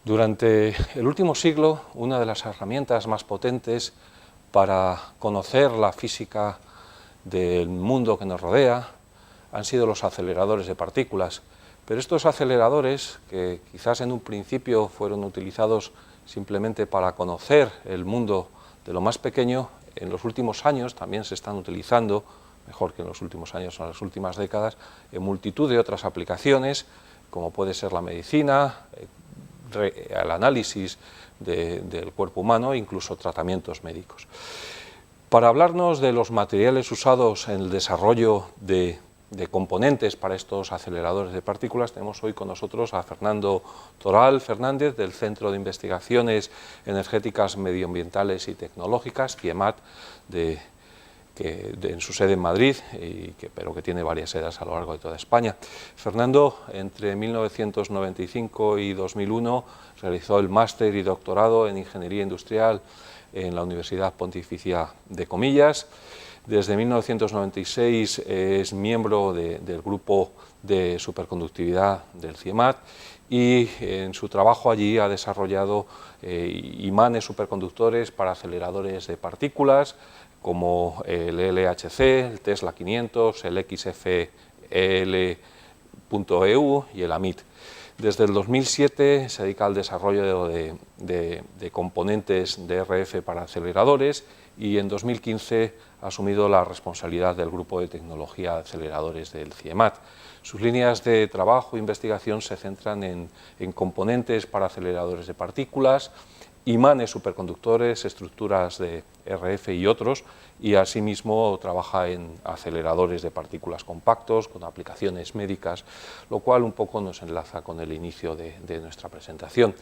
Durante el último siglo, una de las herramientas más potentes para conocer la física del mundo que nos rodea han sido los aceleradores de partículas. Pero estos aceleradores, que quizás en un principio fueron utilizados simplemente para conocer el mundo de lo más pequeño, en los últimos años también se están utilizando, mejor que en los últimos años o en las últimas décadas, en multitud de otras aplicaciones, como puede ser la medicina, el análisis del cuerpo humano e incluso tratamientos médicos. Para hablarnos de los materiales usados en el desarrollo de componentes para estos aceleradores de partículas, tenemos hoy con nosotros a Fernando Toral Fernández, del Centro de Investigaciones Energéticas Medioambientales y Tecnológicas, CIEMAT, en su sede en Madrid, pero que tiene varias sedes a lo largo de toda España. Fernando, entre 1995 y 2001, realizó el máster y doctorado en Ingeniería Industrial en la Universidad Pontificia de Comillas. Desde 1996 es miembro del grupo de superconductividad del CIEMAT y en su trabajo allí ha desarrollado imanes superconductores para aceleradores de partículas, como el LHC, el Tesla 500, el XFEL.EU y el AMIT. Desde el 2007 se dedica al desarrollo de componentes de RF para aceleradores y en 2015 ha asumido la responsabilidad del grupo de tecnología de aceleradores del CIEMAT. Sus líneas de trabajo e investigación se centran en componentes para aceleradores de partículas, imanes superconductores, estructuras de RF y otros, y asimismo trabaja en aceleradores de partículas compactos con aplicaciones médicas, lo cual un poco nos enlaza con el inicio de nuestra presentación.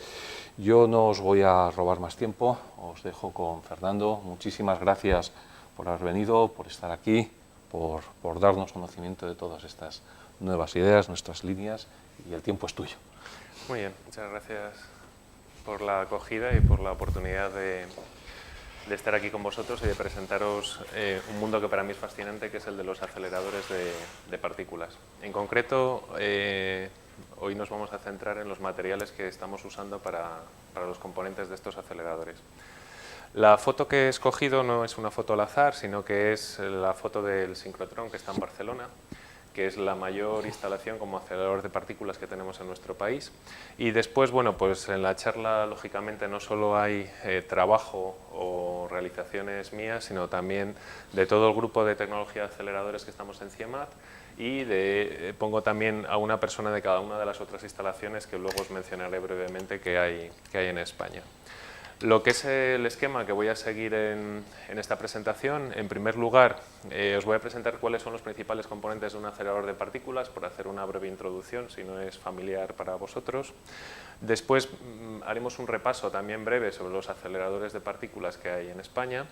Yo no os voy a robar más tiempo, os dejo con Fernando. Muchísimas gracias por haber venido, por estar aquí, por darnos conocimiento de todas estas nuevas ideas, nuestras líneas, y el tiempo es tuyo. Muy bien, muchas gracias por la acogida y por la oportunidad de estar aquí con vosotros y de presentaros un mundo que para mí es fascinante, que es el de los aceleradores de partículas. En concreto, hoy nos vamos a centrar en los materiales que estamos usando para los componentes de estos aceleradores. La foto que he escogido no es una foto al azar, sino que es la foto del sincrotrón, que está en Barcelona, que es la mayor instalación como acelerador de partículas que tenemos en nuestro país. Y después, bueno, pues en la charla, lógicamente, no solo hay trabajo o realizaciones mías, sino también de todo el grupo de tecnología de aceleradores que estamos en CIEMAT, y pongo también a una persona de cada una de las otras instalaciones que luego os mencionaré brevemente que hay en España. Lo que es el esquema que voy a seguir en esta presentación, en primer lugar, os voy a presentar cuáles son los principales componentes de un acelerador de partículas, por hacer una breve introducción, si no es familiar para vosotros. Después haremos un repaso también breve sobre los aceleradores de partículas que hay en España.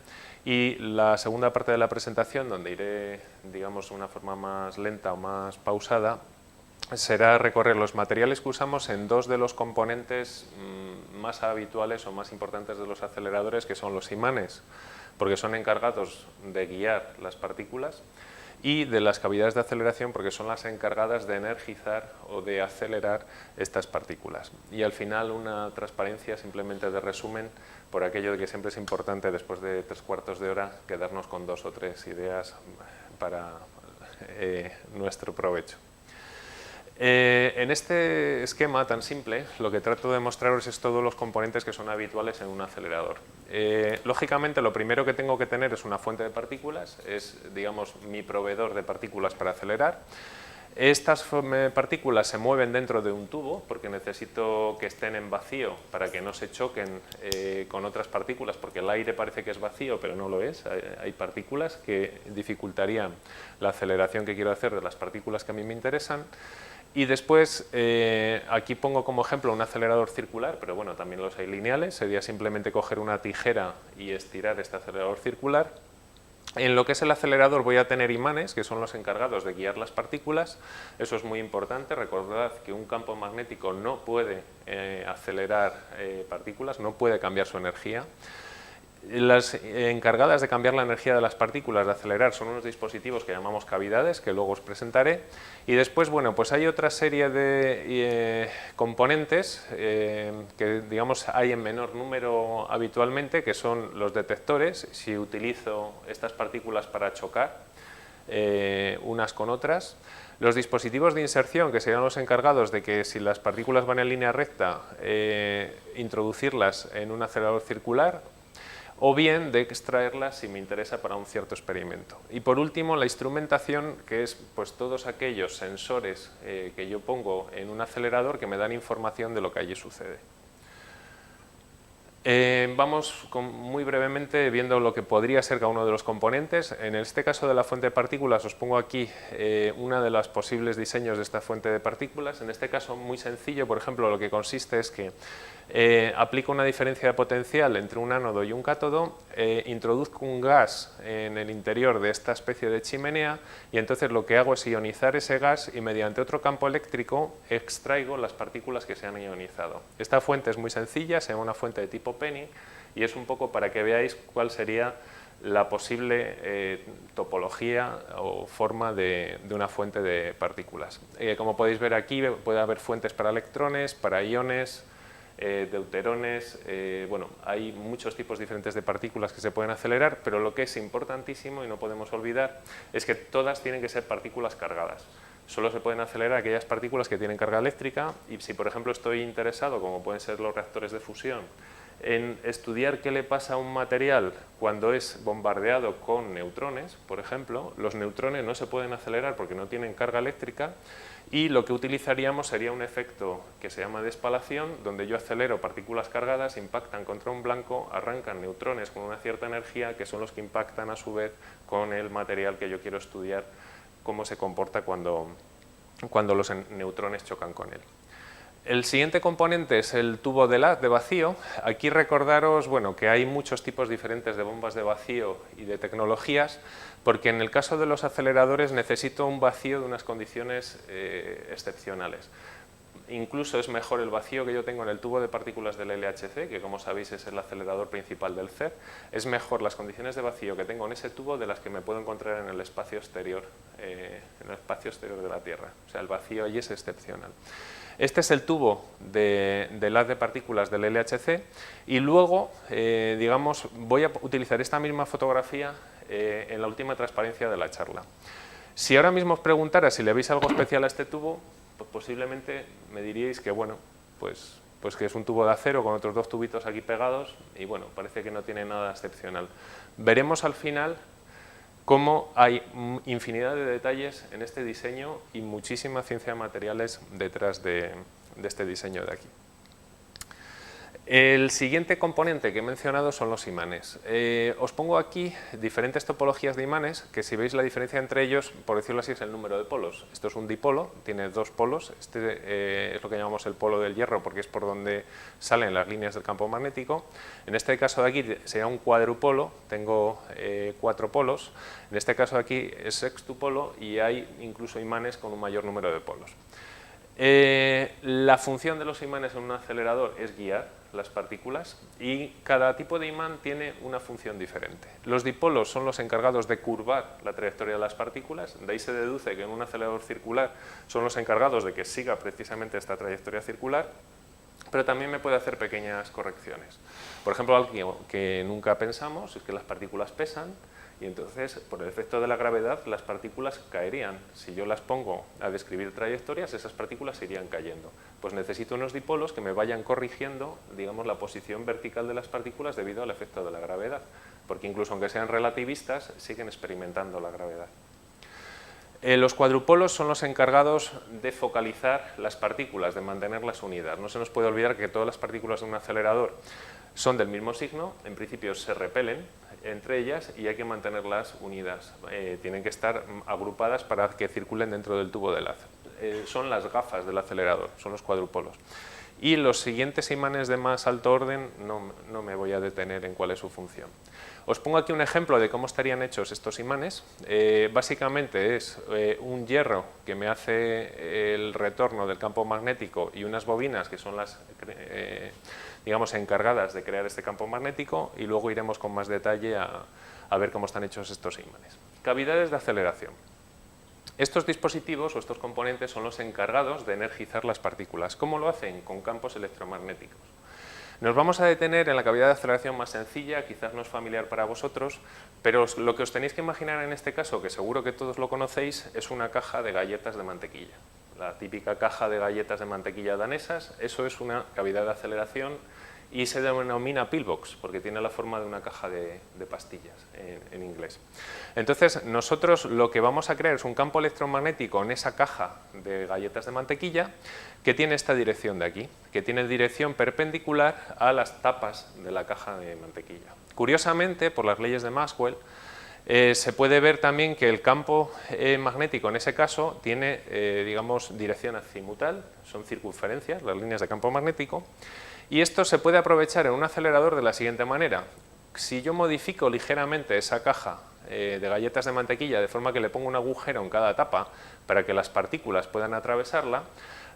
Y la segunda parte de la presentación, donde iré, digamos, de una forma más lenta o más pausada, será recorrer los materiales que usamos en dos de los componentes más habituales o más importantes de los aceleradores, que son los imanes, porque son encargados de guiar las partículas, y de las cavidades de aceleración, porque son las encargadas de energizar o de acelerar estas partículas. Y al final una transparencia simplemente de resumen, por aquello de que siempre es importante, después de 3/4 de hora, quedarnos con 2 o 3 ideas para nuestro provecho. En este esquema tan simple, lo que trato de mostraros es todos los componentes que son habituales en un acelerador. Lógicamente, lo primero que tengo que tener es una fuente de partículas, es, digamos, mi proveedor de partículas para acelerar. Estas partículas se mueven dentro de un tubo, porque necesito que estén en vacío para que no se choquen con otras partículas, porque el aire parece que es vacío, pero no lo es. Hay partículas que dificultarían la aceleración que quiero hacer de las partículas que a mí me interesan. Y después, aquí pongo como ejemplo un acelerador circular, pero bueno, también los hay lineales. Sería simplemente coger una tijera y estirar este acelerador circular. En lo que es el acelerador voy a tener imanes, que son los encargados de guiar las partículas. Eso es muy importante. Recordad que un campo magnético no puede acelerar partículas, no puede cambiar su energía. Las encargadas de cambiar la energía de las partículas, de acelerar, son unos dispositivos que llamamos cavidades, que luego os presentaré. Y después, bueno, pues hay otra serie de componentes que, digamos, hay en menor número habitualmente, que son los detectores. Si utilizo estas partículas para chocar unas con otras. Los dispositivos de inserción, que serían los encargados de que si las partículas van en línea recta, introducirlas en un acelerador circular, o bien de extraerlas si me interesa para un cierto experimento. Y por último, la instrumentación, que es pues todos aquellos sensores que yo pongo en un acelerador que me dan información de lo que allí sucede. Vamos muy brevemente viendo lo que podría ser cada uno de los componentes. En este caso de la fuente de partículas os pongo aquí una de los posibles diseños de esta fuente de partículas. En este caso muy sencillo, por ejemplo, lo que consiste es que aplico una diferencia de potencial entre un ánodo y un cátodo, introduzco un gas en el interior de esta especie de chimenea y entonces lo que hago es ionizar ese gas y mediante otro campo eléctrico extraigo las partículas que se han ionizado. Esta fuente es muy sencilla, se llama una fuente de tipo Penny y es un poco para que veáis cuál sería la posible topología o forma de una fuente de partículas. Como podéis ver aquí puede haber fuentes para electrones, para iones, deuterones, bueno, hay muchos tipos diferentes de partículas que se pueden acelerar, pero lo que es importantísimo y no podemos olvidar es que todas tienen que ser partículas cargadas. Solo se pueden acelerar aquellas partículas que tienen carga eléctrica y si por ejemplo estoy interesado, como pueden ser los reactores de fusión, en estudiar qué le pasa a un material cuando es bombardeado con neutrones, por ejemplo, los neutrones no se pueden acelerar porque no tienen carga eléctrica y lo que utilizaríamos sería un efecto que se llama despalación, donde yo acelero partículas cargadas, impactan contra un blanco, arrancan neutrones con una cierta energía que son los que impactan a su vez con el material que yo quiero estudiar, cómo se comporta cuando los neutrones chocan con él. El siguiente componente es el tubo de LAD de vacío. Aquí recordaros bueno, que hay muchos tipos diferentes de bombas de vacío y de tecnologías, porque en el caso de los aceleradores necesito un vacío de unas condiciones excepcionales. Incluso es mejor el vacío que yo tengo en el tubo de partículas del LHC, que como sabéis es el acelerador principal del CERN, es mejor las condiciones de vacío que tengo en ese tubo de las que me puedo encontrar en el espacio exterior, de la Tierra. O sea, el vacío allí es excepcional. Este es el tubo de LAD de partículas del LHC y luego, digamos, voy a utilizar esta misma fotografía en la última transparencia de la charla. Si ahora mismo os preguntara si le veis algo especial a este tubo, pues posiblemente me diríais que, bueno, pues que es un tubo de acero con otros dos tubitos aquí pegados y, bueno, parece que no tiene nada excepcional. Veremos al final cómo hay infinidad de detalles en este diseño y muchísima ciencia de materiales detrás de este diseño de aquí. El siguiente componente que he mencionado son los imanes. Os pongo aquí diferentes topologías de imanes, que si veis la diferencia entre ellos, por decirlo así, es el número de polos. Esto es un dipolo, tiene dos polos, este es lo que llamamos el polo del hierro, porque es por donde salen las líneas del campo magnético. En este caso de aquí sería un cuadrupolo, tengo 4 polos. En este caso de aquí es sextupolo y hay incluso imanes con un mayor número de polos. La función de los imanes en un acelerador es guiar las partículas y cada tipo de imán tiene una función diferente. Los dipolos son los encargados de curvar la trayectoria de las partículas, de ahí se deduce que en un acelerador circular son los encargados de que siga precisamente esta trayectoria circular, pero también me puede hacer pequeñas correcciones. Por ejemplo, algo que nunca pensamos es que las partículas pesan y entonces, por el efecto de la gravedad, las partículas caerían. Si yo las pongo a describir trayectorias, esas partículas irían cayendo. Pues necesito unos dipolos que me vayan corrigiendo, digamos, la posición vertical de las partículas debido al efecto de la gravedad, porque incluso aunque sean relativistas, siguen experimentando la gravedad. Los cuadrupolos son los encargados de focalizar las partículas, de mantenerlas unidas. No se nos puede olvidar que todas las partículas de un acelerador son del mismo signo, en principio se repelen entre ellas y hay que mantenerlas unidas. Tienen que estar agrupadas para que circulen dentro del tubo de LAD. Son las gafas del acelerador, son los cuadrupolos. Y los siguientes imanes de más alto orden no me voy a detener en cuál es su función. Os pongo aquí un ejemplo de cómo estarían hechos estos imanes. Básicamente es un hierro que me hace el retorno del campo magnético y unas bobinas que son las digamos, encargadas de crear este campo magnético, y luego iremos con más detalle a ver cómo están hechos estos imanes. Cavidades de aceleración. Estos dispositivos o estos componentes son los encargados de energizar las partículas. ¿Cómo lo hacen? Con campos electromagnéticos. Nos vamos a detener en la cavidad de aceleración más sencilla, quizás no es familiar para vosotros, pero lo que os tenéis que imaginar en este caso, que seguro que todos lo conocéis, es una caja de galletas de mantequilla. La típica caja de galletas de mantequilla danesas, eso es una cavidad de aceleración y se denomina pillbox, porque tiene la forma de una caja de pastillas en inglés. Entonces, nosotros lo que vamos a crear es un campo electromagnético en esa caja de galletas de mantequilla que tiene esta dirección de aquí, que tiene dirección perpendicular a las tapas de la caja de mantequilla. Curiosamente, por las leyes de Maxwell, se puede ver también que el campo magnético en ese caso tiene, digamos, dirección azimutal, son circunferencias, las líneas de campo magnético, y esto se puede aprovechar en un acelerador de la siguiente manera. Si yo modifico ligeramente esa caja de galletas de mantequilla de forma que le pongo un agujero en cada tapa para que las partículas puedan atravesarla,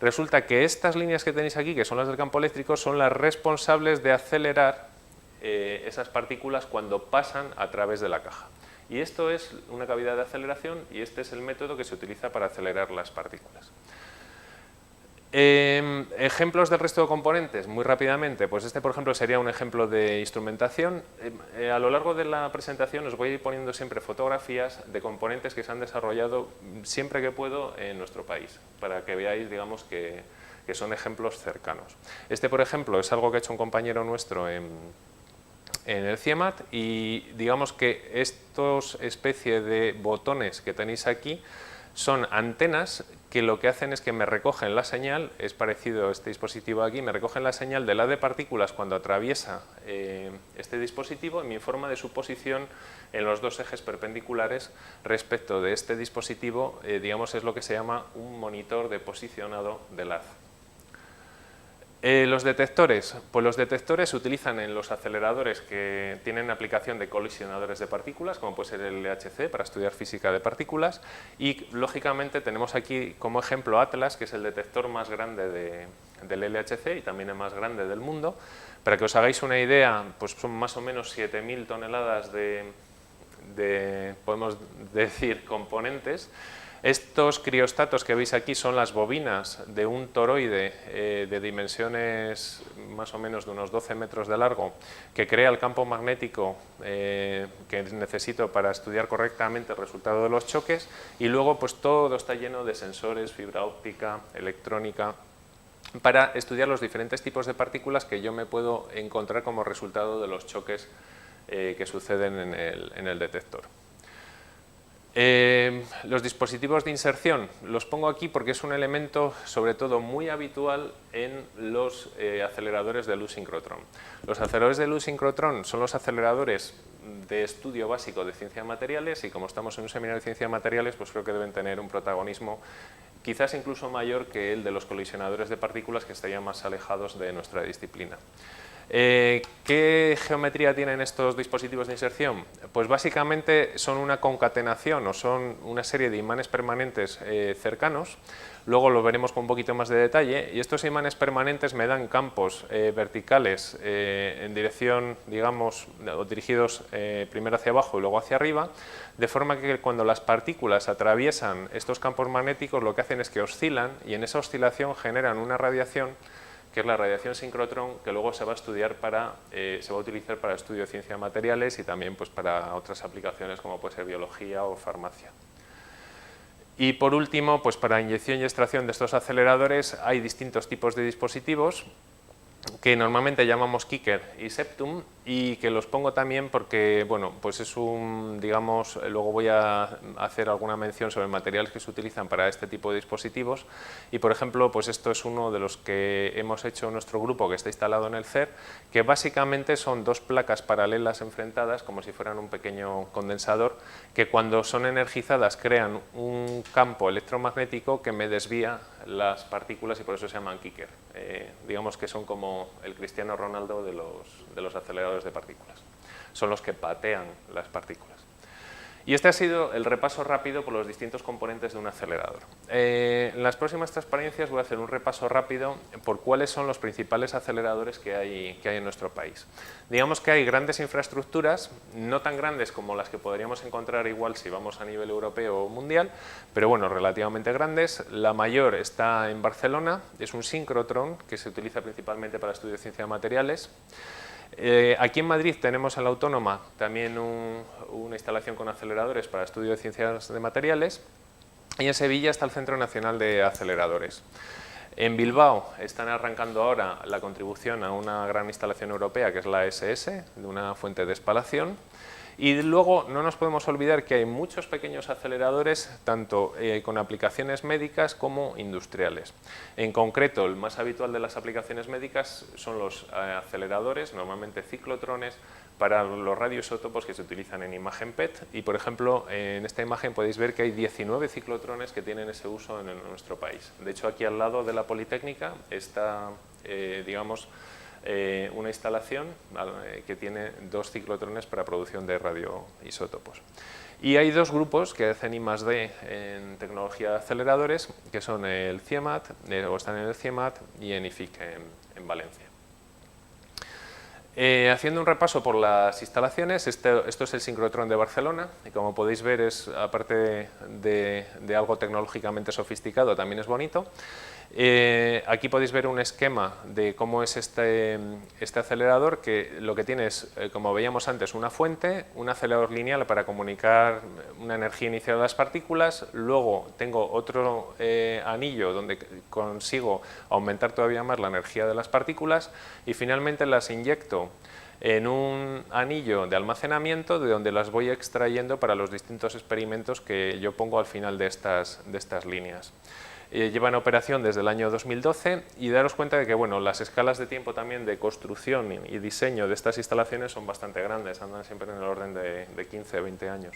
resulta que estas líneas que tenéis aquí, que son las del campo eléctrico, son las responsables de acelerar esas partículas cuando pasan a través de la caja. Y esto es una cavidad de aceleración y este es el método que se utiliza para acelerar las partículas. Ejemplos del resto de componentes, muy rápidamente, pues este por ejemplo sería un ejemplo de instrumentación. A lo largo de la presentación os voy a ir poniendo siempre fotografías de componentes que se han desarrollado siempre que puedo en nuestro país, para que veáis, digamos, que son ejemplos cercanos. Este por ejemplo es algo que ha hecho un compañero nuestro en el CIEMAT y digamos que estos especie de botones que tenéis aquí son antenas que lo que hacen es que me recogen la señal, es parecido a este dispositivo aquí, me recogen la señal del haz de partículas cuando atraviesa este dispositivo y me informa de su posición en los dos ejes perpendiculares respecto de este dispositivo, digamos es lo que se llama un monitor de posicionado del haz. Los detectores, pues los detectores se utilizan en los aceleradores que tienen aplicación de colisionadores de partículas, como puede ser el LHC para estudiar física de partículas, y lógicamente tenemos aquí como ejemplo Atlas, que es el detector más grande del LHC y también el más grande del mundo. Para que os hagáis una idea, pues son más o menos 7.000 toneladas de podemos decir, componentes. Estos criostatos que veis aquí son las bobinas de un toroide de dimensiones más o menos de unos 12 metros de largo que crea el campo magnético que necesito para estudiar correctamente el resultado de los choques, y luego pues todo está lleno de sensores, fibra óptica, electrónica, para estudiar los diferentes tipos de partículas que yo me puedo encontrar como resultado de los choques que suceden en el detector. Los dispositivos de inserción los pongo aquí porque es un elemento sobre todo muy habitual en los aceleradores de luz sincrotrón. Los aceleradores de luz sincrotrón son los aceleradores de estudio básico de ciencia de materiales y como estamos en un seminario de ciencia de materiales pues creo que deben tener un protagonismo quizás incluso mayor que el de los colisionadores de partículas que estarían más alejados de nuestra disciplina. ¿Qué geometría tienen estos dispositivos de inserción? Pues básicamente son una concatenación o son una serie de imanes permanentes cercanos, luego lo veremos con un poquito más de detalle, y estos imanes permanentes me dan campos verticales en dirección, digamos, dirigidos primero hacia abajo y luego hacia arriba, de forma que cuando las partículas atraviesan estos campos magnéticos lo que hacen es que oscilan y en esa oscilación generan una radiación que es la radiación sincrotrón, que luego se va a estudiar se va a utilizar para el estudio de ciencia de materiales y también pues, para otras aplicaciones como puede ser biología o farmacia. Y por último, pues para inyección y extracción de estos aceleradores hay distintos tipos de dispositivos que normalmente llamamos Kicker y Septum, y que los pongo también porque, bueno, pues es un, digamos, luego voy a hacer alguna mención sobre materiales que se utilizan para este tipo de dispositivos, y por ejemplo, pues esto es uno de los que hemos hecho en nuestro grupo que está instalado en el CER, que básicamente son dos placas paralelas enfrentadas, como si fueran un pequeño condensador, que cuando son energizadas crean un campo electromagnético que me desvía las partículas y por eso se llaman kicker. Digamos que son como el Cristiano Ronaldo de los aceleradores de partículas. Son los que patean las partículas. Y este ha sido el repaso rápido por los distintos componentes de un acelerador. En las próximas transparencias voy a hacer un repaso rápido por cuáles son los principales aceleradores que hay en nuestro país. Digamos que hay grandes infraestructuras, no tan grandes como las que podríamos encontrar igual si vamos a nivel europeo o mundial, pero bueno, relativamente grandes. La mayor está en Barcelona, es un sincrotrón que se utiliza principalmente para estudio de ciencia de materiales. Aquí en Madrid tenemos en la Autónoma también una instalación con aceleradores para estudio de ciencias de materiales y en Sevilla está el Centro Nacional de Aceleradores. En Bilbao están arrancando ahora la contribución a una gran instalación europea que es la SS, de una fuente de espalación. Y luego no nos podemos olvidar que hay muchos pequeños aceleradores, tanto con aplicaciones médicas como industriales. En concreto, el más habitual de las aplicaciones médicas son los aceleradores, normalmente ciclotrones, para los radioisótopos que se utilizan en imagen PET. Y, por ejemplo, en esta imagen podéis ver que hay 19 ciclotrones que tienen ese uso en nuestro país. De hecho, aquí al lado de la Politécnica está, digamos, una instalación que tiene 2 ciclotrones para producción de radioisótopos. Y hay 2 grupos que hacen I+D en tecnología de aceleradores, que son el CIEMAT, o están en el CIEMAT y en IFIC en Valencia. Haciendo un repaso por las instalaciones, esto es el sincrotrón de Barcelona, y como podéis ver, aparte de algo tecnológicamente sofisticado, también es bonito. Aquí podéis ver un esquema de cómo es este acelerador, que lo que tiene es, como veíamos antes, una fuente, un acelerador lineal para comunicar una energía inicial de las partículas, luego tengo otro anillo donde consigo aumentar todavía más la energía de las partículas y finalmente las inyecto en un anillo de almacenamiento de donde las voy extrayendo para los distintos experimentos que yo pongo al final de estas líneas. Lleva en operación desde el año 2012 y daros cuenta de que bueno, las escalas de tiempo también de construcción y diseño de estas instalaciones son bastante grandes, andan siempre en el orden de 15 o 20 años.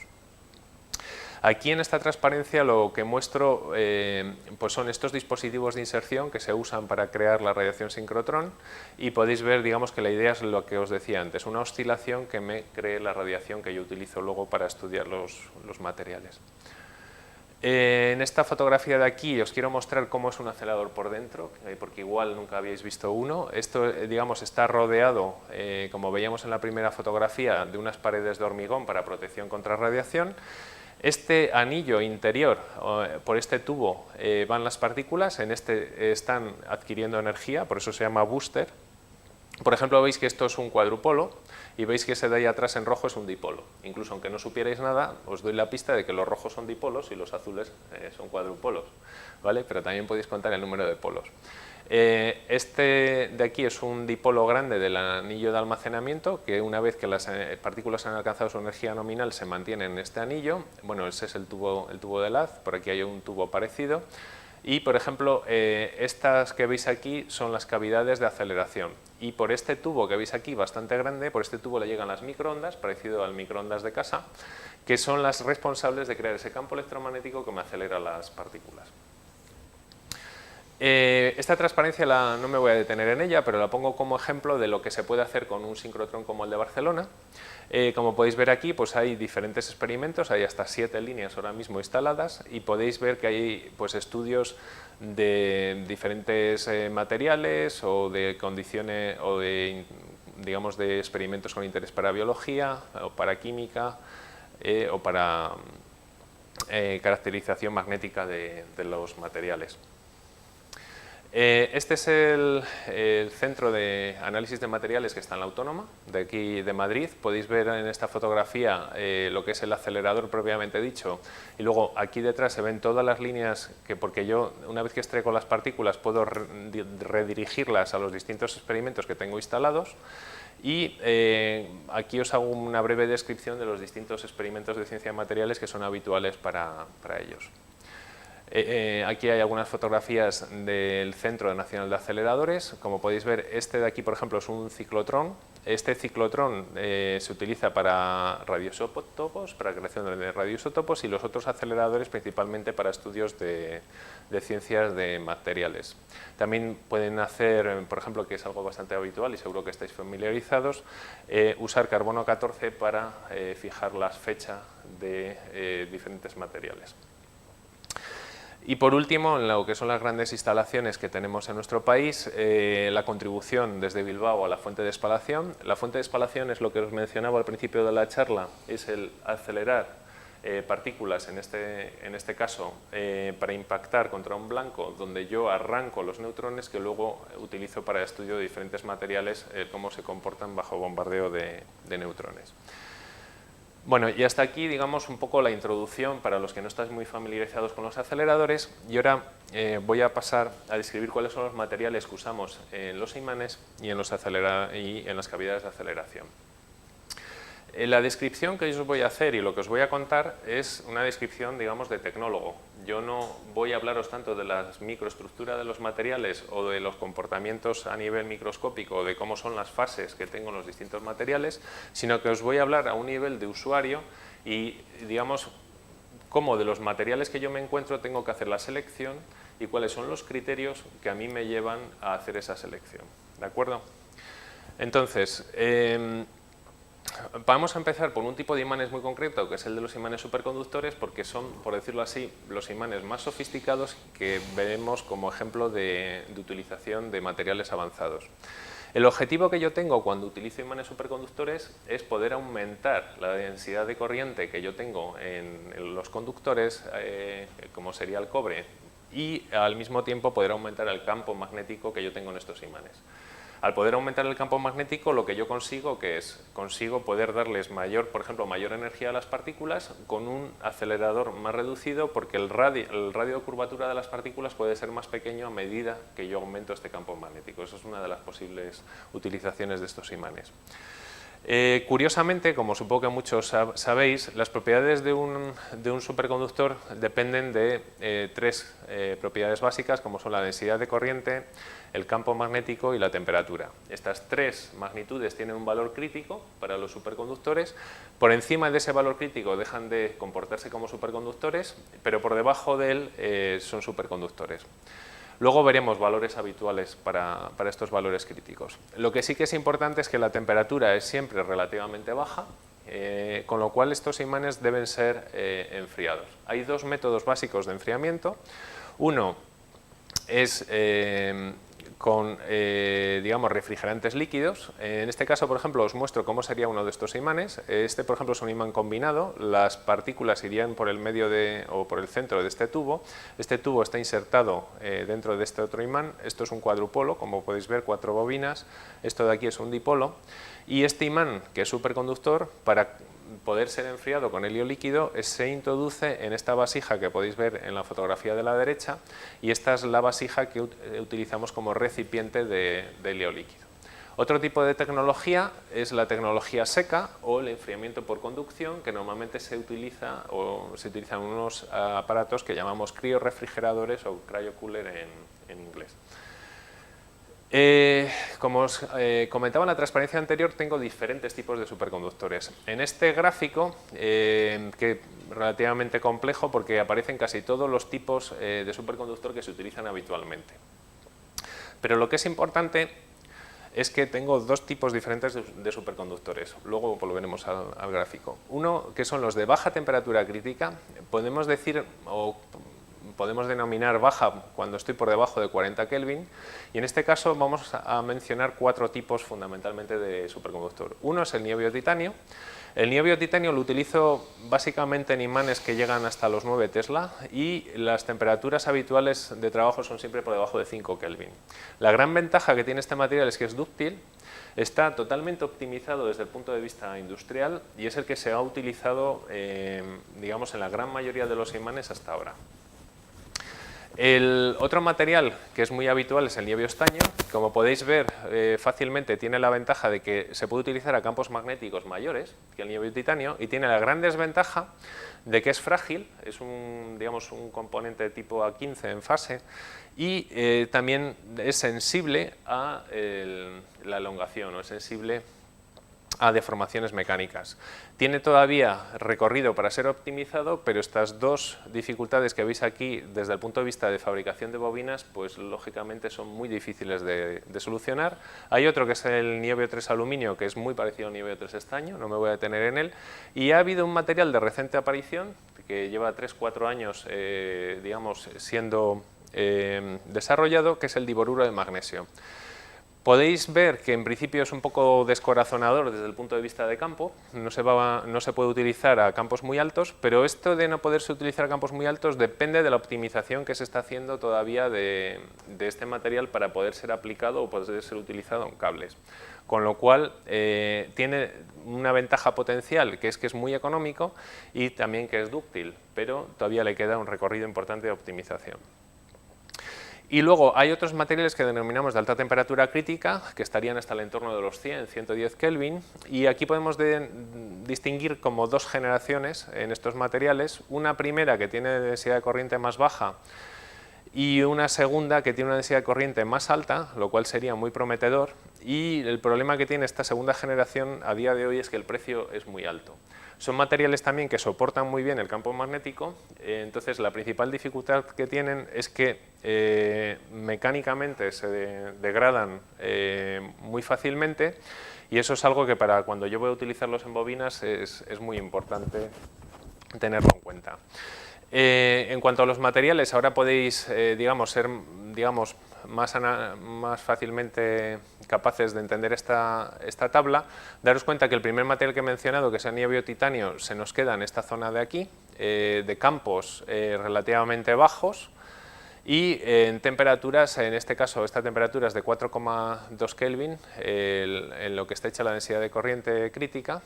Aquí en esta transparencia lo que muestro pues son estos dispositivos de inserción que se usan para crear la radiación sincrotrón y podéis ver, digamos, que la idea es lo que os decía antes, una oscilación que me cree la radiación que yo utilizo luego para estudiar los materiales. En esta fotografía de aquí os quiero mostrar cómo es un acelerador por dentro, porque igual nunca habéis visto uno. Esto, digamos, está rodeado, como veíamos en la primera fotografía, de unas paredes de hormigón para protección contra radiación. Este anillo interior, por este tubo van las partículas, en este están adquiriendo energía, por eso se llama booster. Por ejemplo, veis que esto es un cuadrupolo y veis que ese de ahí atrás en rojo es un dipolo. Incluso aunque no supierais nada, os doy la pista de que los rojos son dipolos y los azules son cuadrupolos, ¿vale? Pero también podéis contar el número de polos. Este de aquí es un dipolo grande del anillo de almacenamiento que una vez que las partículas han alcanzado su energía nominal se mantienen en este anillo. Bueno, ese es el tubo de LAZ, por aquí hay un tubo parecido. Y, por ejemplo, estas que veis aquí son las cavidades de aceleración. Y por este tubo que veis aquí, bastante grande, por este tubo le llegan las microondas, parecido al microondas de casa, que son las responsables de crear ese campo electromagnético que me acelera las partículas. Esta transparencia no me voy a detener en ella, pero la pongo como ejemplo de lo que se puede hacer con un sincrotrón como el de Barcelona. Como podéis ver aquí, pues hay diferentes experimentos, hay hasta 7 líneas ahora mismo instaladas y podéis ver que hay pues, estudios de diferentes materiales o de condiciones o de, digamos, de experimentos con interés para biología o para química o para caracterización magnética de los materiales. Este es el centro de análisis de materiales que está en la Autónoma, de aquí de Madrid. Podéis ver en esta fotografía lo que es el acelerador propiamente dicho y luego aquí detrás se ven todas las líneas que, porque yo una vez que extraigo las partículas puedo redirigirlas a los distintos experimentos que tengo instalados y aquí os hago una breve descripción de los distintos experimentos de ciencia de materiales que son habituales para ellos. Aquí hay algunas fotografías del Centro Nacional de Aceleradores. Como podéis ver, este de aquí, por ejemplo, es un ciclotrón. Este ciclotrón se utiliza para radioisótopos, para creación de radioisótopos, y los otros aceleradores principalmente para estudios de ciencias de materiales. También pueden hacer, por ejemplo, que es algo bastante habitual y seguro que estáis familiarizados, usar carbono 14 para fijar las fechas de diferentes materiales. Y por último, en lo que son las grandes instalaciones que tenemos en nuestro país, la contribución desde Bilbao a la fuente de espalación. La fuente de espalación es lo que os mencionaba al principio de la charla, es el acelerar partículas, en este caso, para impactar contra un blanco, donde yo arranco los neutrones que luego utilizo para estudio de diferentes materiales, cómo se comportan bajo bombardeo de neutrones. Bueno, y hasta aquí, digamos, un poco la introducción para los que no estáis muy familiarizados con los aceleradores, y ahora voy a pasar a describir cuáles son los materiales que usamos en los imanes y en las cavidades de aceleración. La descripción que yo os voy a hacer y lo que os voy a contar es una descripción, digamos, de tecnólogo. Yo no voy a hablaros tanto de la microestructura de los materiales o de los comportamientos a nivel microscópico o de cómo son las fases que tengo en los distintos materiales, sino que os voy a hablar a un nivel de usuario y, digamos, cómo de los materiales que yo me encuentro tengo que hacer la selección y cuáles son los criterios que a mí me llevan a hacer esa selección. ¿De acuerdo? Entonces, vamos a empezar por un tipo de imanes muy concreto, que es el de los imanes superconductores, porque son, por decirlo así, los imanes más sofisticados que veremos como ejemplo de utilización de materiales avanzados. El objetivo que yo tengo cuando utilizo imanes superconductores es poder aumentar la densidad de corriente que yo tengo en los conductores, como sería el cobre, y al mismo tiempo poder aumentar el campo magnético que yo tengo en estos imanes. Al poder aumentar el campo magnético, lo que yo consigo, consigo poder darles por ejemplo, mayor energía a las partículas con un acelerador más reducido, porque el radio de curvatura de las partículas puede ser más pequeño a medida que yo aumento este campo magnético. Eso es una de las posibles utilizaciones de estos imanes. Curiosamente, como supongo que muchos sabéis, las propiedades de un superconductor dependen de tres propiedades básicas, como son la densidad de corriente, el campo magnético y la temperatura. Estas tres magnitudes tienen un valor crítico para los superconductores. Por encima de ese valor crítico dejan de comportarse como superconductores, pero por debajo de él son superconductores. Luego veremos valores habituales para estos valores críticos. Lo que sí que es importante es que la temperatura es siempre relativamente baja, con lo cual estos imanes deben ser enfriados. Hay dos métodos básicos de enfriamiento. Uno es con digamos, refrigerantes líquidos. En este caso, por ejemplo, os muestro cómo sería uno de estos imanes. Este, por ejemplo, es un imán combinado. Las partículas irían por el medio o por el centro de este tubo. Este tubo está insertado dentro de este otro imán. Esto es un cuadrupolo, como podéis ver, 4 bobinas. Esto de aquí es un dipolo. Y este imán, que es superconductor, para poder ser enfriado con helio líquido, se introduce en esta vasija que podéis ver en la fotografía de la derecha, y esta es la vasija que utilizamos como recipiente de helio líquido. Otro tipo de tecnología es la tecnología seca o el enfriamiento por conducción, que normalmente se utilizan unos aparatos que llamamos criorrefrigeradores o cryocooler en inglés. Como os comentaba en la transparencia anterior, tengo diferentes tipos de superconductores. En este gráfico, que es relativamente complejo porque aparecen casi todos los tipos de superconductor que se utilizan habitualmente. Pero lo que es importante es que tengo dos tipos diferentes de superconductores. Luego volveremos al gráfico. Uno, que son los de baja temperatura crítica, podemos decir podemos denominar baja cuando estoy por debajo de 40 Kelvin, y en este caso vamos a mencionar 4 tipos fundamentalmente de superconductor. Uno es el niobio titanio. El niobio titanio lo utilizo básicamente en imanes que llegan hasta los 9 Tesla y las temperaturas habituales de trabajo son siempre por debajo de 5 Kelvin. La gran ventaja que tiene este material es que es dúctil, está totalmente optimizado desde el punto de vista industrial y es el que se ha utilizado digamos, en la gran mayoría de los imanes hasta ahora. El otro material que es muy habitual es el niobio estaño. Como podéis ver fácilmente, tiene la ventaja de que se puede utilizar a campos magnéticos mayores que el niobio titanio, y tiene la gran desventaja de que es frágil, es digamos, un componente de tipo A15 en fase, y también es sensible a la elongación, o es sensible a deformaciones mecánicas. Tiene todavía recorrido para ser optimizado, pero estas dos dificultades que veis aquí desde el punto de vista de fabricación de bobinas, pues lógicamente son muy difíciles de solucionar. Hay otro que es el niobio 3 aluminio, que es muy parecido al niobio 3 estaño, no me voy a detener en él, y ha habido un material de reciente aparición que lleva 3-4 años digamos, siendo desarrollado, que es el diboruro de magnesio. Podéis ver que en principio es un poco descorazonador desde el punto de vista de campo, no se puede utilizar a campos muy altos, pero esto de no poderse utilizar a campos muy altos depende de la optimización que se está haciendo todavía de este material para poder ser aplicado o poder ser utilizado en cables. Con lo cual tiene una ventaja potencial, que es muy económico, y también que es dúctil, pero todavía le queda un recorrido importante de optimización. Y luego hay otros materiales que denominamos de alta temperatura crítica, que estarían hasta el entorno de los 100, 110 Kelvin, y aquí podemos distinguir como dos generaciones en estos materiales, una primera que tiene densidad de corriente más baja y una segunda que tiene una densidad de corriente más alta, lo cual sería muy prometedor, y el problema que tiene esta segunda generación a día de hoy es que el precio es muy alto. Son materiales también que soportan muy bien el campo magnético, entonces la principal dificultad que tienen es que mecánicamente se degradan muy fácilmente, y eso es algo que para cuando yo voy a utilizarlos en bobinas es muy importante tenerlo en cuenta. En cuanto a los materiales, ahora podéis ser más fácilmente capaces de entender esta tabla. Daros cuenta que el primer material que he mencionado, que es el niobio titanio, se nos queda en esta zona de aquí, de campos relativamente bajos, y en temperaturas, en este caso esta temperatura es de 4,2 Kelvin, en lo que está hecha la densidad de corriente crítica.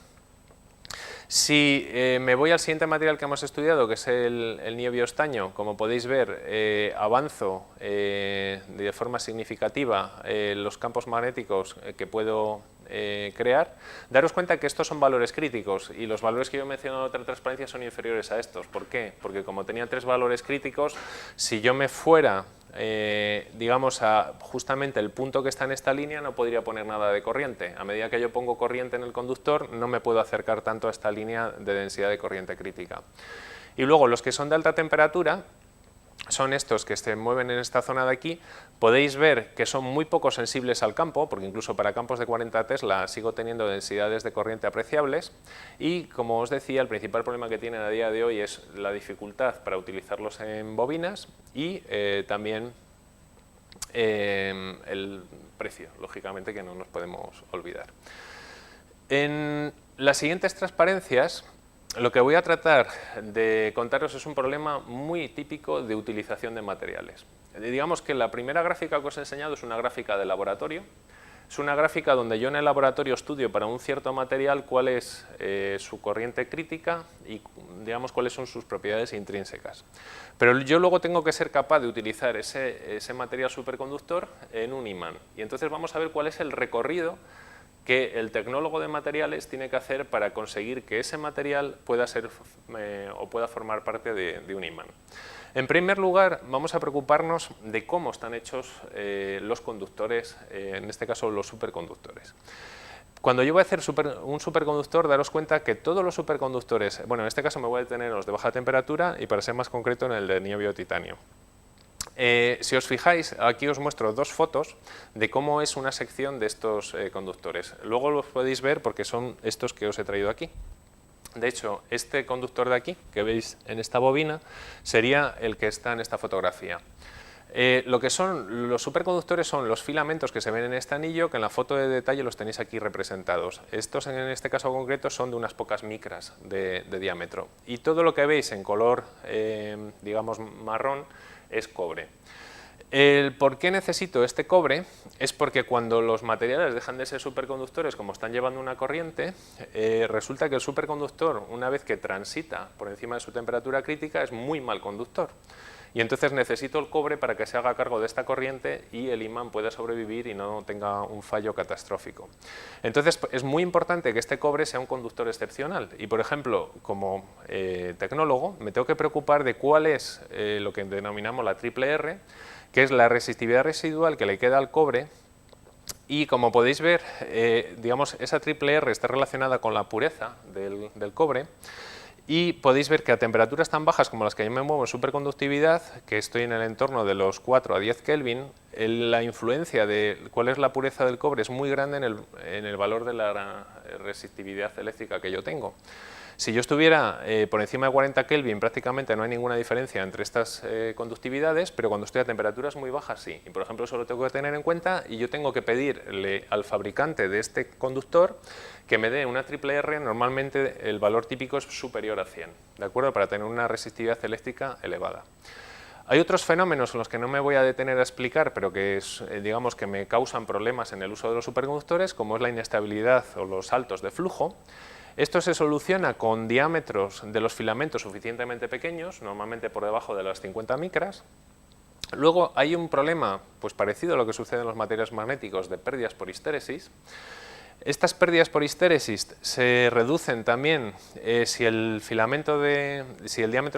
Si me voy al siguiente material que hemos estudiado, que es el niobio estaño, como podéis ver, avanzo de forma significativa los campos magnéticos que puedo crear. Daros cuenta que estos son valores críticos, y los valores que yo he mencionado en otra transparencia son inferiores a estos. ¿Por qué? Porque como tenía 3 valores críticos, si yo me fuera digamos a justamente el punto que está en esta línea, no podría poner nada de corriente. A medida que yo pongo corriente en el conductor, no me puedo acercar tanto a esta línea de densidad de corriente crítica. Y luego los que son de alta temperatura son estos que se mueven en esta zona de aquí. Podéis ver que son muy poco sensibles al campo, porque incluso para campos de 40 Tesla sigo teniendo densidades de corriente apreciables, y como os decía, el principal problema que tienen a día de hoy es la dificultad para utilizarlos en bobinas, y también el precio, lógicamente, que no nos podemos olvidar. En las siguientes transparencias, lo que voy a tratar de contaros es un problema muy típico de utilización de materiales. Digamos que la primera gráfica que os he enseñado es una gráfica de laboratorio. Es una gráfica donde yo en el laboratorio estudio para un cierto material cuál es su corriente crítica y digamos cuáles son sus propiedades intrínsecas. Pero yo luego tengo que ser capaz de utilizar ese material superconductor en un imán. Y entonces vamos a ver cuál es el recorrido que el tecnólogo de materiales tiene que hacer para conseguir que ese material pueda ser o pueda formar parte de un imán. En primer lugar, vamos a preocuparnos de cómo están hechos los conductores, en este caso los superconductores. Cuando yo voy a hacer un superconductor, daros cuenta que todos los superconductores, bueno, en este caso me voy a detener en los de baja temperatura y para ser más concreto en el de niobio titanio. Si os fijáis, aquí os muestro 2 fotos de cómo es una sección de estos conductores. Luego los podéis ver porque son estos que os he traído aquí. De hecho, este conductor de aquí, que veis en esta bobina, sería el que está en esta fotografía. Lo que son los superconductores son los filamentos que se ven en este anillo, que en la foto de detalle los tenéis aquí representados. Estos, en este caso concreto, son de unas pocas micras de diámetro. Y todo lo que veis en color, digamos, marrón, es cobre. El por qué necesito este cobre es porque cuando los materiales dejan de ser superconductores, como están llevando una corriente, resulta que el superconductor, una vez que transita por encima de su temperatura crítica, es muy mal conductor. y entonces necesito el cobre para que se haga cargo de esta corriente y el imán pueda sobrevivir y no tenga un fallo catastrófico. Entonces es muy importante que este cobre sea un conductor excepcional y, por ejemplo, como tecnólogo me tengo que preocupar de cuál es lo que denominamos la triple R, que es la resistividad residual que le queda al cobre. Y como podéis ver, digamos, esa triple R está relacionada con la pureza del cobre, y podéis ver que a temperaturas tan bajas como las que yo me muevo en superconductividad, que estoy en el entorno de los 4 a 10 Kelvin, la influencia de cuál es la pureza del cobre es muy grande en el valor de la resistividad eléctrica que yo tengo. Si yo estuviera por encima de 40 Kelvin, prácticamente no hay ninguna diferencia entre estas conductividades, pero cuando estoy a temperaturas muy bajas sí. Y por ejemplo, eso lo tengo que tener en cuenta y yo tengo que pedirle al fabricante de este conductor que me dé una triple R. Normalmente el valor típico es superior a 100, ¿de acuerdo? Para tener una resistividad eléctrica elevada. Hay otros fenómenos en los que no me voy a detener a explicar, pero que digamos que me causan problemas en el uso de los superconductores, como es la inestabilidad o los saltos de flujo. Esto se soluciona con diámetros de los filamentos suficientemente pequeños, normalmente por debajo de las 50 micras. Luego hay un problema pues, parecido a lo que sucede en los materiales magnéticos de pérdidas por histéresis. Estas pérdidas por histéresis se reducen también si el diámetro de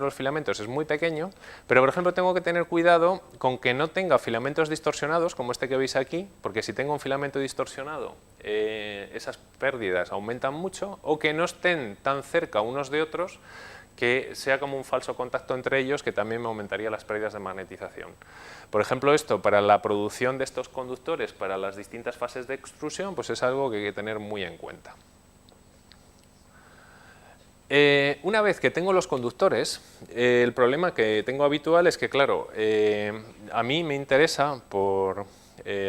los filamentos es muy pequeño, pero por ejemplo tengo que tener cuidado con que no tenga filamentos distorsionados como este que veis aquí, porque si tengo un filamento distorsionado esas pérdidas aumentan mucho, o que no estén tan cerca unos de otros que sea como un falso contacto entre ellos, que también me aumentaría las pérdidas de magnetización. Por ejemplo, esto para la producción de estos conductores para las distintas fases de extrusión, pues es algo que hay que tener muy en cuenta. Una vez que tengo los conductores, el problema que tengo habitual es que, claro, a mí me interesa, por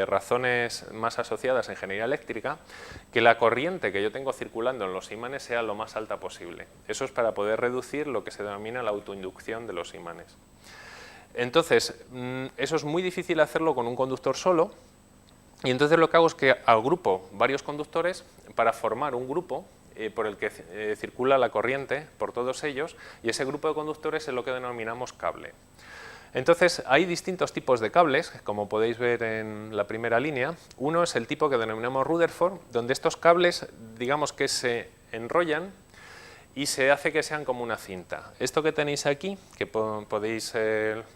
razones más asociadas a ingeniería eléctrica, que la corriente que yo tengo circulando en los imanes sea lo más alta posible. Eso es para poder reducir lo que se denomina la autoinducción de los imanes. Entonces, eso es muy difícil hacerlo con un conductor solo, y entonces lo que hago es que agrupo varios conductores para formar un grupo por el que circula la corriente por todos ellos, y ese grupo de conductores es lo que denominamos cable. Entonces, hay distintos tipos de cables, como podéis ver en la primera línea. Uno es el tipo que denominamos Rutherford, donde estos cables, digamos que se enrollan y se hace que sean como una cinta. Esto que tenéis aquí, que podéis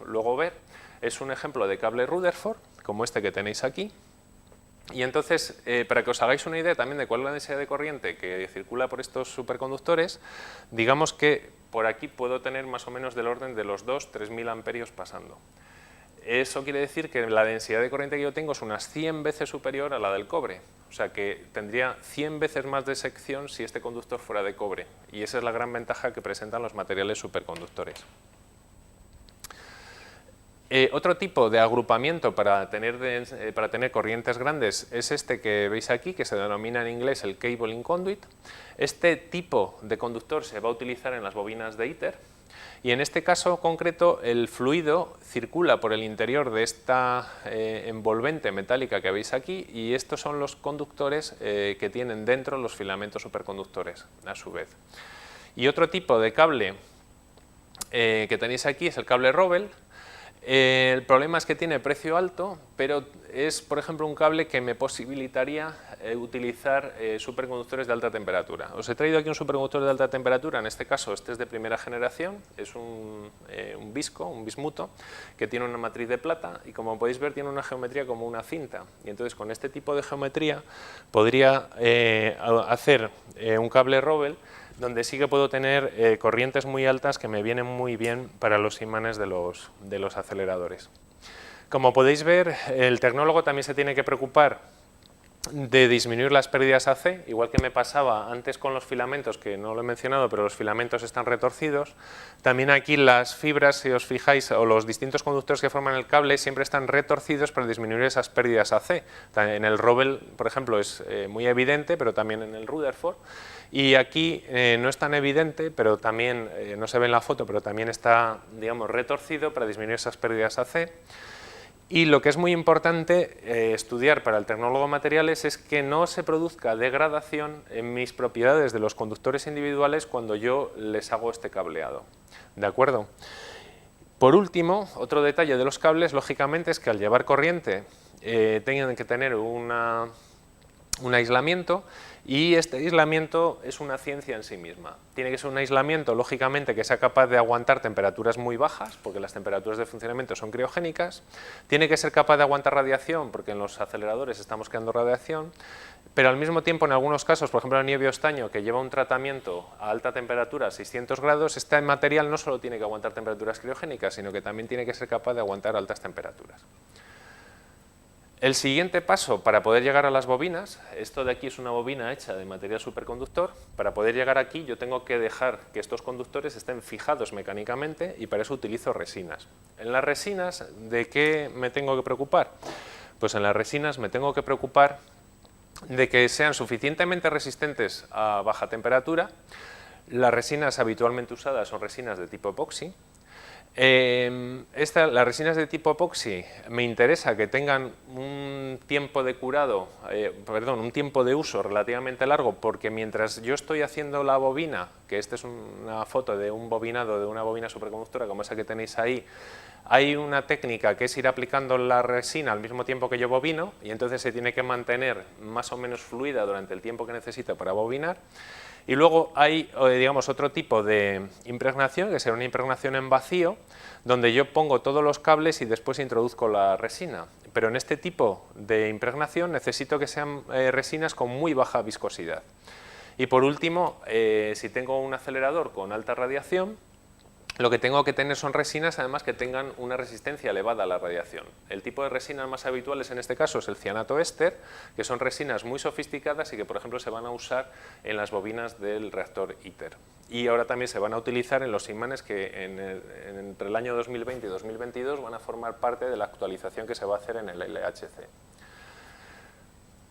luego ver, es un ejemplo de cable Rutherford, como este que tenéis aquí. Y entonces, para que os hagáis una idea también de cuál es la densidad de corriente que circula por estos superconductores, digamos que por aquí puedo tener más o menos del orden de los 2.000–3.000 amperios pasando. Eso quiere decir que la densidad de corriente que yo tengo es unas 100 veces superior a la del cobre. O sea que tendría 100 veces más de sección si este conductor fuera de cobre. Y esa es la gran ventaja que presentan los materiales superconductores. Otro tipo de agrupamiento para tener corrientes grandes es este que veis aquí, que se denomina en inglés el cabling conduit. Este tipo de conductor se va a utilizar en las bobinas de ITER, y en este caso concreto el fluido circula por el interior de esta envolvente metálica que veis aquí, y estos son los conductores que tienen dentro los filamentos superconductores a su vez. Y otro tipo de cable que tenéis aquí es el cable Rovell. El problema es que tiene precio alto, pero es, por ejemplo, un cable que me posibilitaría utilizar superconductores de alta temperatura. Os he traído aquí un superconductor de alta temperatura, en este caso este es de primera generación, es un bismuto, que tiene una matriz de plata y, como podéis ver, tiene una geometría como una cinta. Y entonces con este tipo de geometría podría hacer un cable Rovell, donde sí que puedo tener corrientes muy altas que me vienen muy bien para los imanes de los aceleradores. Como podéis ver, el tecnólogo también se tiene que preocupar de disminuir las pérdidas AC, igual que me pasaba antes con los filamentos, que no lo he mencionado, pero los filamentos están retorcidos. También aquí las fibras, si os fijáis, o los distintos conductores que forman el cable siempre están retorcidos para disminuir esas pérdidas AC. En el Rovell, por ejemplo, es muy evidente, pero también en el Rutherford. Y aquí no es tan evidente, pero también, no se ve en la foto, pero también está, digamos, retorcido para disminuir esas pérdidas AC. Y lo que es muy importante estudiar para el tecnólogo de materiales es que no se produzca degradación en mis propiedades de los conductores individuales cuando yo les hago este cableado. ¿De acuerdo? Por último, otro detalle de los cables, lógicamente, es que al llevar corriente tienen que tener un aislamiento, y este aislamiento es una ciencia en sí misma. Tiene que ser un aislamiento, lógicamente, que sea capaz de aguantar temperaturas muy bajas, porque las temperaturas de funcionamiento son criogénicas. Tiene que ser capaz de aguantar radiación, porque en los aceleradores estamos creando radiación, pero al mismo tiempo, en algunos casos, por ejemplo el niebio estaño, que lleva un tratamiento a alta temperatura, 600 grados, este material no solo tiene que aguantar temperaturas criogénicas, sino que también tiene que ser capaz de aguantar altas temperaturas. El siguiente paso para poder llegar a las bobinas, esto de aquí es una bobina hecha de material superconductor. Para poder llegar aquí yo tengo que dejar que estos conductores estén fijados mecánicamente, y para eso utilizo resinas. En las resinas, ¿de qué me tengo que preocupar? Pues en las resinas me tengo que preocupar de que sean suficientemente resistentes a baja temperatura. Las resinas habitualmente usadas son resinas de tipo epoxi. Las resinas de tipo epoxi me interesa que tengan un tiempo de curado, un tiempo de uso relativamente largo, porque mientras yo estoy haciendo la bobina, que esta es una foto de un bobinado de una bobina superconductora como esa que tenéis ahí, hay una técnica que es ir aplicando la resina al mismo tiempo que yo bobino, y entonces se tiene que mantener más o menos fluida durante el tiempo que necesita para bobinar. Y luego hay, digamos, otro tipo de impregnación, que será una impregnación en vacío, donde yo pongo todos los cables y después introduzco la resina. Pero en este tipo de impregnación necesito que sean resinas con muy baja viscosidad. Y por último, si tengo un acelerador con alta radiación, lo que tengo que tener son resinas, además, que tengan una resistencia elevada a la radiación. El tipo de resinas más habituales en este caso es el cianato éster, que son resinas muy sofisticadas y que, por ejemplo, se van a usar en las bobinas del reactor ITER. Y ahora también se van a utilizar en los imanes que entre el año 2020 y 2022 van a formar parte de la actualización que se va a hacer en el LHC.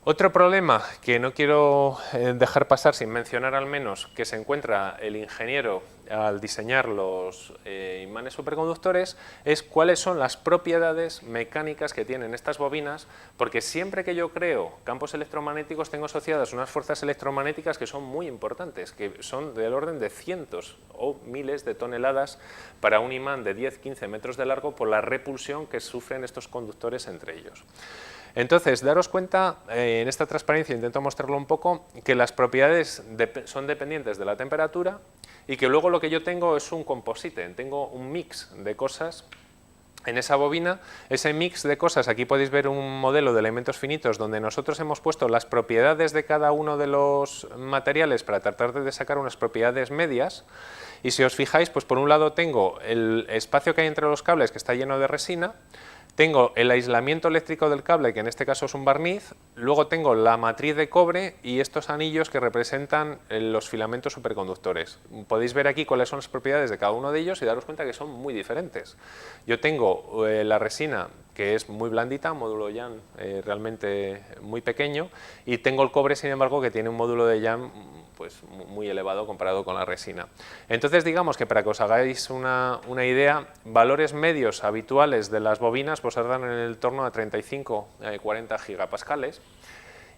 Otro problema que no quiero dejar pasar sin mencionar, al menos, que se encuentra el ingeniero al diseñar los imanes superconductores, es cuáles son las propiedades mecánicas que tienen estas bobinas, porque siempre que yo creo campos electromagnéticos tengo asociadas unas fuerzas electromagnéticas que son muy importantes, que son del orden de cientos o miles de toneladas para un imán de 10-15 metros de largo, por la repulsión que sufren estos conductores entre ellos. Entonces, daros cuenta, en esta transparencia intento mostrarlo un poco, que las propiedades son dependientes de la temperatura, y que luego lo que yo tengo es un composite, tengo un mix de cosas en esa bobina. Ese mix de cosas, aquí podéis ver un modelo de elementos finitos donde nosotros hemos puesto las propiedades de cada uno de los materiales para tratar de sacar unas propiedades medias. Y si os fijáis, pues por un lado tengo el espacio que hay entre los cables, que está lleno de resina. Tengo el aislamiento eléctrico del cable, que en este caso es un barniz. Luego tengo la matriz de cobre y estos anillos que representan los filamentos superconductores. Podéis ver aquí cuáles son las propiedades de cada uno de ellos y daros cuenta que son muy diferentes. Yo tengo la resina, que es muy blandita, un módulo YAN realmente muy pequeño, y tengo el cobre, sin embargo, que tiene un módulo de YAN pues muy elevado comparado con la resina. Entonces, digamos que para que os hagáis una idea, valores medios habituales de las bobinas pues andan en el torno a 35-40 gigapascales,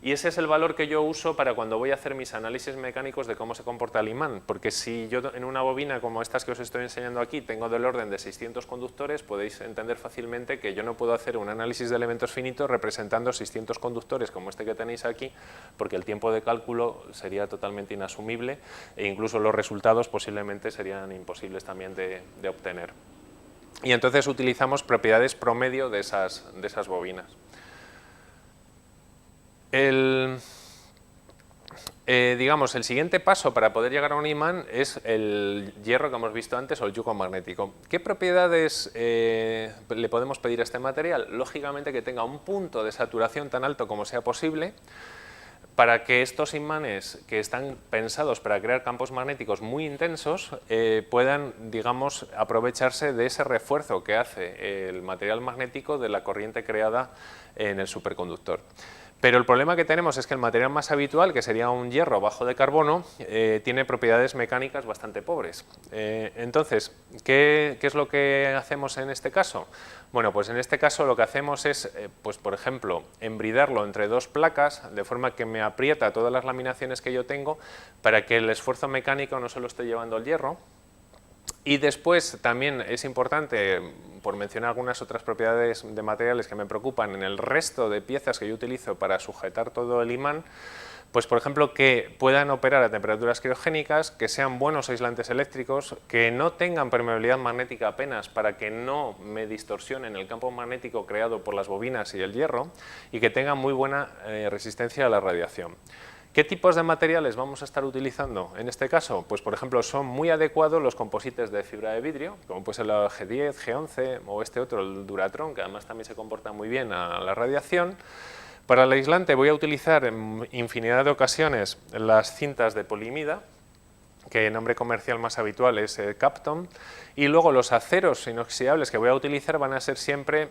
y ese es el valor que yo uso para cuando voy a hacer mis análisis mecánicos de cómo se comporta el imán, porque si yo en una bobina como estas que os estoy enseñando aquí tengo del orden de 600 conductores, podéis entender fácilmente que yo no puedo hacer un análisis de elementos finitos representando 600 conductores como este que tenéis aquí, porque el tiempo de cálculo sería totalmente inasumible, e incluso los resultados posiblemente serían imposibles también de obtener. Y entonces utilizamos propiedades promedio de esas bobinas. Digamos, el siguiente paso para poder llegar a un imán es el hierro que hemos visto antes, o el yugo magnético. ¿Qué propiedades le podemos pedir a este material? Lógicamente que tenga un punto de saturación tan alto como sea posible, para que estos imanes, que están pensados para crear campos magnéticos muy intensos, puedan, digamos, aprovecharse de ese refuerzo que hace el material magnético de la corriente creada en el superconductor. Pero el problema que tenemos es que el material más habitual, que sería un hierro bajo de carbono, tiene propiedades mecánicas bastante pobres. Entonces, ¿qué es lo que hacemos en este caso? Bueno, pues en este caso lo que hacemos es, pues por ejemplo, embridarlo entre dos placas, de forma que me aprieta todas las laminaciones que yo tengo, para que el esfuerzo mecánico no se lo esté llevando el hierro. Y después también es importante, por mencionar algunas otras propiedades de materiales que me preocupan, en el resto de piezas que yo utilizo para sujetar todo el imán, pues por ejemplo que puedan operar a temperaturas criogénicas, que sean buenos aislantes eléctricos, que no tengan permeabilidad magnética apenas para que no me distorsionen el campo magnético creado por las bobinas y el hierro, y que tengan muy buena resistencia a la radiación. ¿Qué tipos de materiales vamos a estar utilizando en este caso? Pues por ejemplo son muy adecuados los composites de fibra de vidrio, como puede ser el G10, G11 o este otro, el Duratron, que además también se comporta muy bien a la radiación. Para el aislante voy a utilizar en infinidad de ocasiones las cintas de polimida, que el nombre comercial más habitual es Kapton, y luego los aceros inoxidables que voy a utilizar van a ser siempre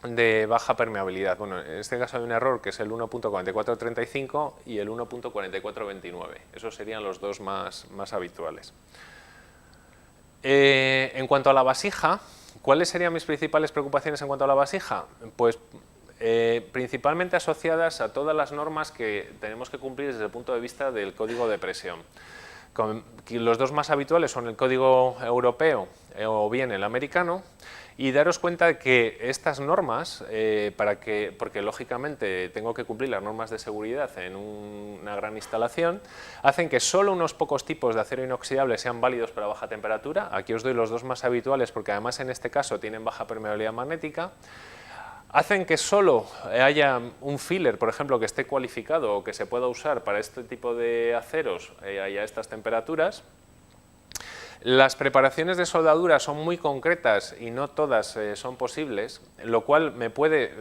de baja permeabilidad. Bueno, en este caso hay un error que es el 1.4435 y el 1.4429. Esos serían los dos más habituales. En cuanto a la vasija, ¿cuáles serían mis principales preocupaciones en cuanto a la vasija? Pues principalmente asociadas a todas las normas que tenemos que cumplir desde el punto de vista del código de presión. Los dos más habituales son el código europeo o bien el americano, y daros cuenta de que estas normas, porque lógicamente tengo que cumplir las normas de seguridad en una gran instalación, hacen que solo unos pocos tipos de acero inoxidable sean válidos para baja temperatura. Aquí os doy los dos más habituales porque además en este caso tienen baja permeabilidad magnética. Hacen que solo haya un filler, por ejemplo, que esté cualificado o que se pueda usar para este tipo de aceros a estas temperaturas. Las preparaciones de soldadura son muy concretas y no todas son posibles, lo cual me puede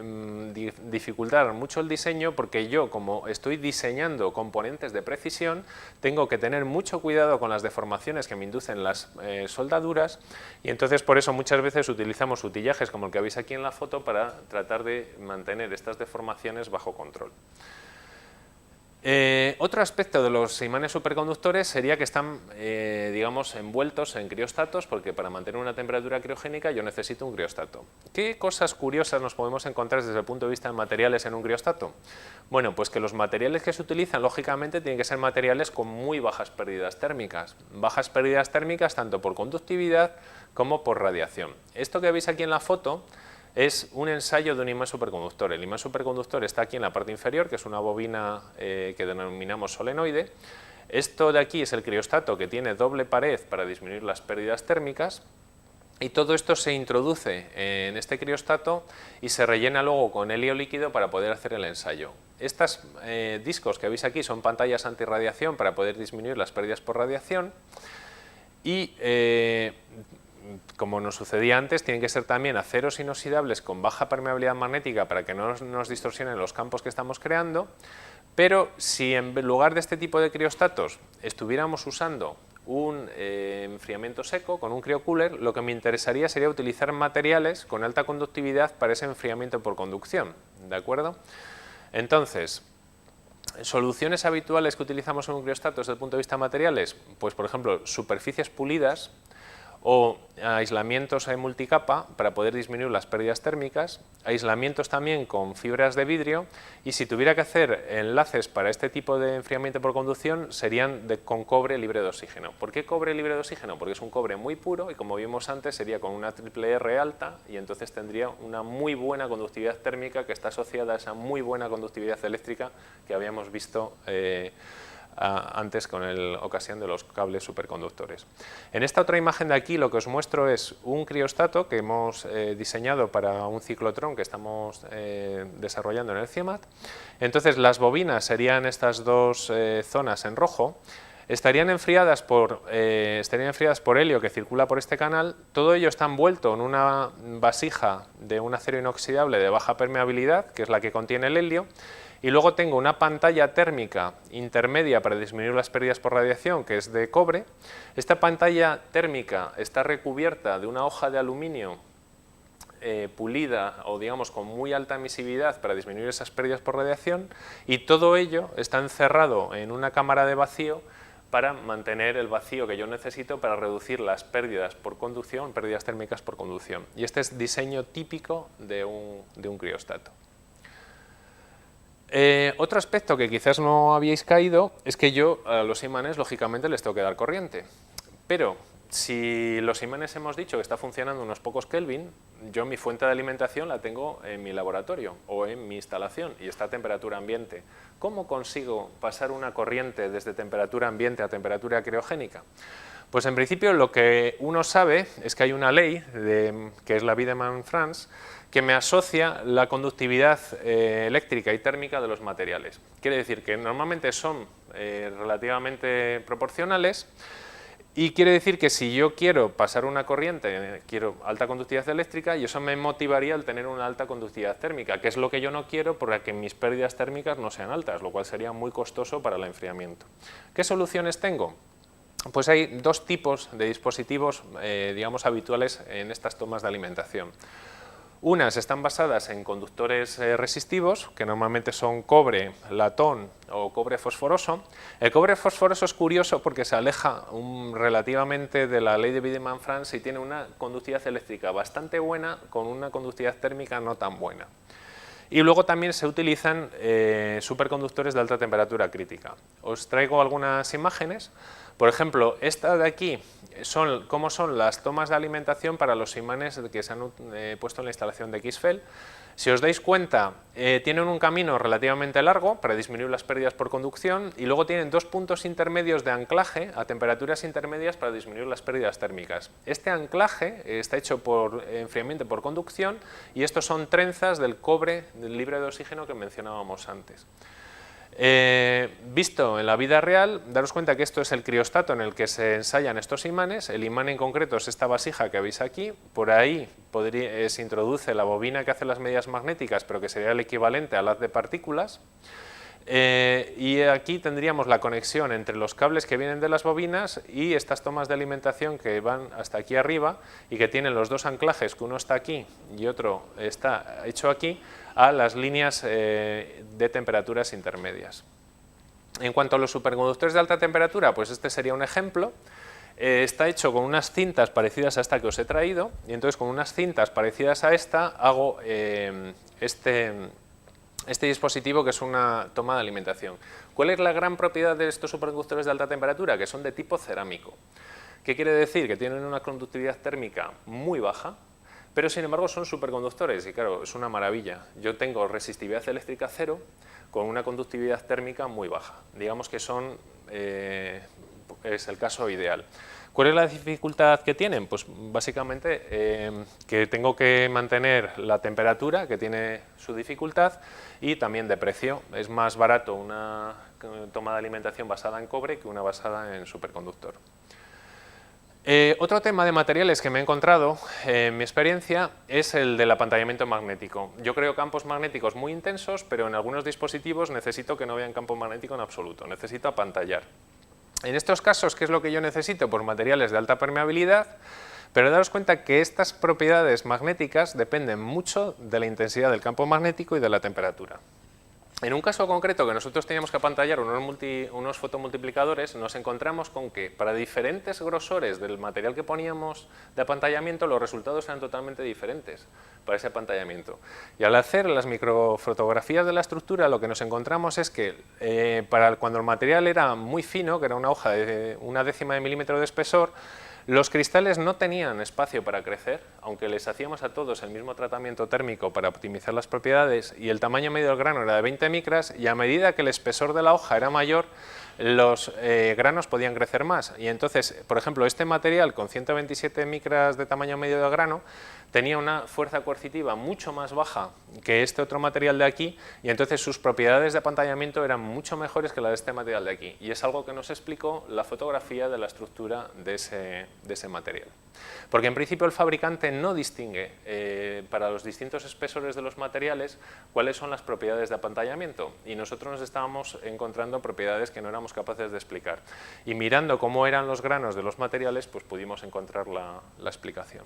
dificultar mucho el diseño, porque yo, como estoy diseñando componentes de precisión, tengo que tener mucho cuidado con las deformaciones que me inducen las soldaduras, y entonces por eso muchas veces utilizamos utillajes como el que veis aquí en la foto para tratar de mantener estas deformaciones bajo control. Otro aspecto de los imanes superconductores sería que están, digamos, envueltos en criostatos, porque para mantener una temperatura criogénica yo necesito un criostato. ¿Qué cosas curiosas nos podemos encontrar desde el punto de vista de materiales en un criostato? Bueno, pues que los materiales que se utilizan, lógicamente, tienen que ser materiales con muy bajas pérdidas térmicas. Bajas pérdidas térmicas tanto por conductividad como por radiación. Esto que veis aquí en la foto es un ensayo de un imán superconductor. El imán superconductor está aquí en la parte inferior, que es una bobina que denominamos solenoide. Esto de aquí es el criostato, que tiene doble pared para disminuir las pérdidas térmicas, y todo esto se introduce en este criostato y se rellena luego con helio líquido para poder hacer el ensayo. Estos discos que veis aquí son pantallas antirradiación para poder disminuir las pérdidas por radiación, y como nos sucedía antes, tienen que ser también aceros inoxidables con baja permeabilidad magnética para que no nos distorsionen los campos que estamos creando. Pero si en lugar de este tipo de criostatos estuviéramos usando un enfriamiento seco con un cryocooler, lo que me interesaría sería utilizar materiales con alta conductividad para ese enfriamiento por conducción, ¿de acuerdo? Entonces, soluciones habituales que utilizamos en un criostato desde el punto de vista de materiales, pues por ejemplo, superficies pulidas o aislamientos en multicapa para poder disminuir las pérdidas térmicas, aislamientos también con fibras de vidrio, y si tuviera que hacer enlaces para este tipo de enfriamiento por conducción serían con cobre libre de oxígeno. ¿Por qué cobre libre de oxígeno? Porque es un cobre muy puro y, como vimos antes, sería con una triple R alta, y entonces tendría una muy buena conductividad térmica que está asociada a esa muy buena conductividad eléctrica que habíamos visto antes con la ocasión de los cables superconductores. En esta otra imagen de aquí lo que os muestro es un criostato que hemos diseñado para un ciclotrón que estamos desarrollando en el CIEMAT. Entonces las bobinas serían estas dos zonas en rojo. Estarían enfriadas por helio que circula por este canal. Todo ello está envuelto en una vasija de un acero inoxidable de baja permeabilidad, que es la que contiene el helio. Y luego tengo una pantalla térmica intermedia para disminuir las pérdidas por radiación, que es de cobre. Esta pantalla térmica está recubierta de una hoja de aluminio pulida, o digamos con muy alta emisividad para disminuir esas pérdidas por radiación, y todo ello está encerrado en una cámara de vacío para mantener el vacío que yo necesito para reducir las pérdidas por conducción, pérdidas térmicas por conducción. Y este es diseño típico de un criostato. Otro aspecto que quizás no habíais caído es que yo a los imanes lógicamente les tengo que dar corriente. Pero si los imanes hemos dicho que está funcionando unos pocos Kelvin, yo mi fuente de alimentación la tengo en mi laboratorio o en mi instalación y está a temperatura ambiente. ¿Cómo consigo pasar una corriente desde temperatura ambiente a temperatura criogénica? Pues en principio lo que uno sabe es que hay una ley, que es la Wiedemann-Franz, que me asocia la conductividad eléctrica y térmica de los materiales. Quiere decir que normalmente son relativamente proporcionales. Y quiere decir que si yo quiero pasar una corriente, quiero alta conductividad eléctrica, y eso me motivaría al tener una alta conductividad térmica, que es lo que yo no quiero para que mis pérdidas térmicas no sean altas, lo cual sería muy costoso para el enfriamiento. ¿Qué soluciones tengo? Pues hay dos tipos de dispositivos, digamos, habituales en estas tomas de alimentación. Unas están basadas en conductores resistivos, que normalmente son cobre, latón o cobre fosforoso. El cobre fosforoso es curioso porque se aleja relativamente de la ley de Wiedemann-Franz y tiene una conductividad eléctrica bastante buena con una conductividad térmica no tan buena. Y luego también se utilizan superconductores de alta temperatura crítica. Os traigo algunas imágenes. Por ejemplo, esta de aquí son cómo son las tomas de alimentación para los imanes que se han puesto en la instalación de Xfel. Si os dais cuenta, tienen un camino relativamente largo para disminuir las pérdidas por conducción y luego tienen dos puntos intermedios de anclaje a temperaturas intermedias para disminuir las pérdidas térmicas. Este anclaje está hecho por enfriamiento por conducción y estos son trenzas del cobre libre de oxígeno que mencionábamos antes. Visto en la vida real, daros cuenta que esto es el criostato en el que se ensayan estos imanes. El imán en concreto es esta vasija que veis aquí. Por ahí se introduce la bobina que hace las medidas magnéticas, pero que sería el equivalente al haz de partículas. Y aquí tendríamos la conexión entre los cables que vienen de las bobinas y estas tomas de alimentación que van hasta aquí arriba y que tienen los dos anclajes, que uno está aquí y otro está hecho aquí, a las líneas de temperaturas intermedias. En cuanto a los superconductores de alta temperatura, pues este sería un ejemplo. Está hecho con unas cintas parecidas a esta que os he traído y entonces con unas cintas parecidas a esta hago este dispositivo que es una toma de alimentación. ¿Cuál es la gran propiedad de estos superconductores de alta temperatura? Que son de tipo cerámico. ¿Qué quiere decir? Que tienen una conductividad térmica muy baja, pero sin embargo son superconductores y claro, es una maravilla. Yo tengo resistividad eléctrica cero con una conductividad térmica muy baja. Digamos que es el caso ideal. ¿Cuál es la dificultad que tienen? Pues básicamente que tengo que mantener la temperatura, que tiene su dificultad, y también de precio. Es más barato una toma de alimentación basada en cobre que una basada en superconductor. Otro tema de materiales que me he encontrado en mi experiencia es el del apantallamiento magnético. Yo creo campos magnéticos muy intensos, pero en algunos dispositivos necesito que no vean campo magnético en absoluto, necesito apantallar. En estos casos, ¿qué es lo que yo necesito? Pues materiales de alta permeabilidad, pero daros cuenta que estas propiedades magnéticas dependen mucho de la intensidad del campo magnético y de la temperatura. En un caso concreto que nosotros teníamos que apantallar unos fotomultiplicadores, nos encontramos con que para diferentes grosores del material que poníamos de apantallamiento, los resultados eran totalmente diferentes para ese apantallamiento. Y al hacer las microfotografías de la estructura, lo que nos encontramos es que cuando el material era muy fino, que era una hoja de 1/10 de milímetro de espesor, los cristales no tenían espacio para crecer, aunque les hacíamos a todos el mismo tratamiento térmico para optimizar las propiedades, y el tamaño medio del grano era de 20 micras, y a medida que el espesor de la hoja era mayor, los granos podían crecer más. Y entonces, por ejemplo, este material con 127 micras de tamaño medio del grano tenía una fuerza coercitiva mucho más baja que este otro material de aquí, y entonces sus propiedades de apantallamiento eran mucho mejores que las de este material de aquí. Y es algo que nos explicó la fotografía de la estructura de ese material. Porque en principio el fabricante no distingue para los distintos espesores de los materiales cuáles son las propiedades de apantallamiento, y nosotros nos estábamos encontrando propiedades que no éramos capaces de explicar. Y mirando cómo eran los granos de los materiales, pues pudimos encontrar la explicación.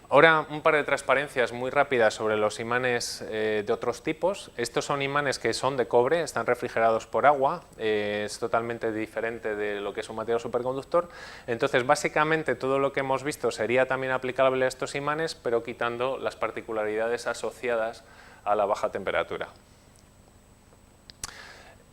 Ahora un par de transparencias muy rápidas sobre los imanes de otros tipos. Estos son imanes que son de cobre, están refrigerados por agua, es totalmente diferente de lo que es un material superconductor. Entonces, básicamente todo lo que hemos visto sería también aplicable a estos imanes, pero quitando las particularidades asociadas a la baja temperatura.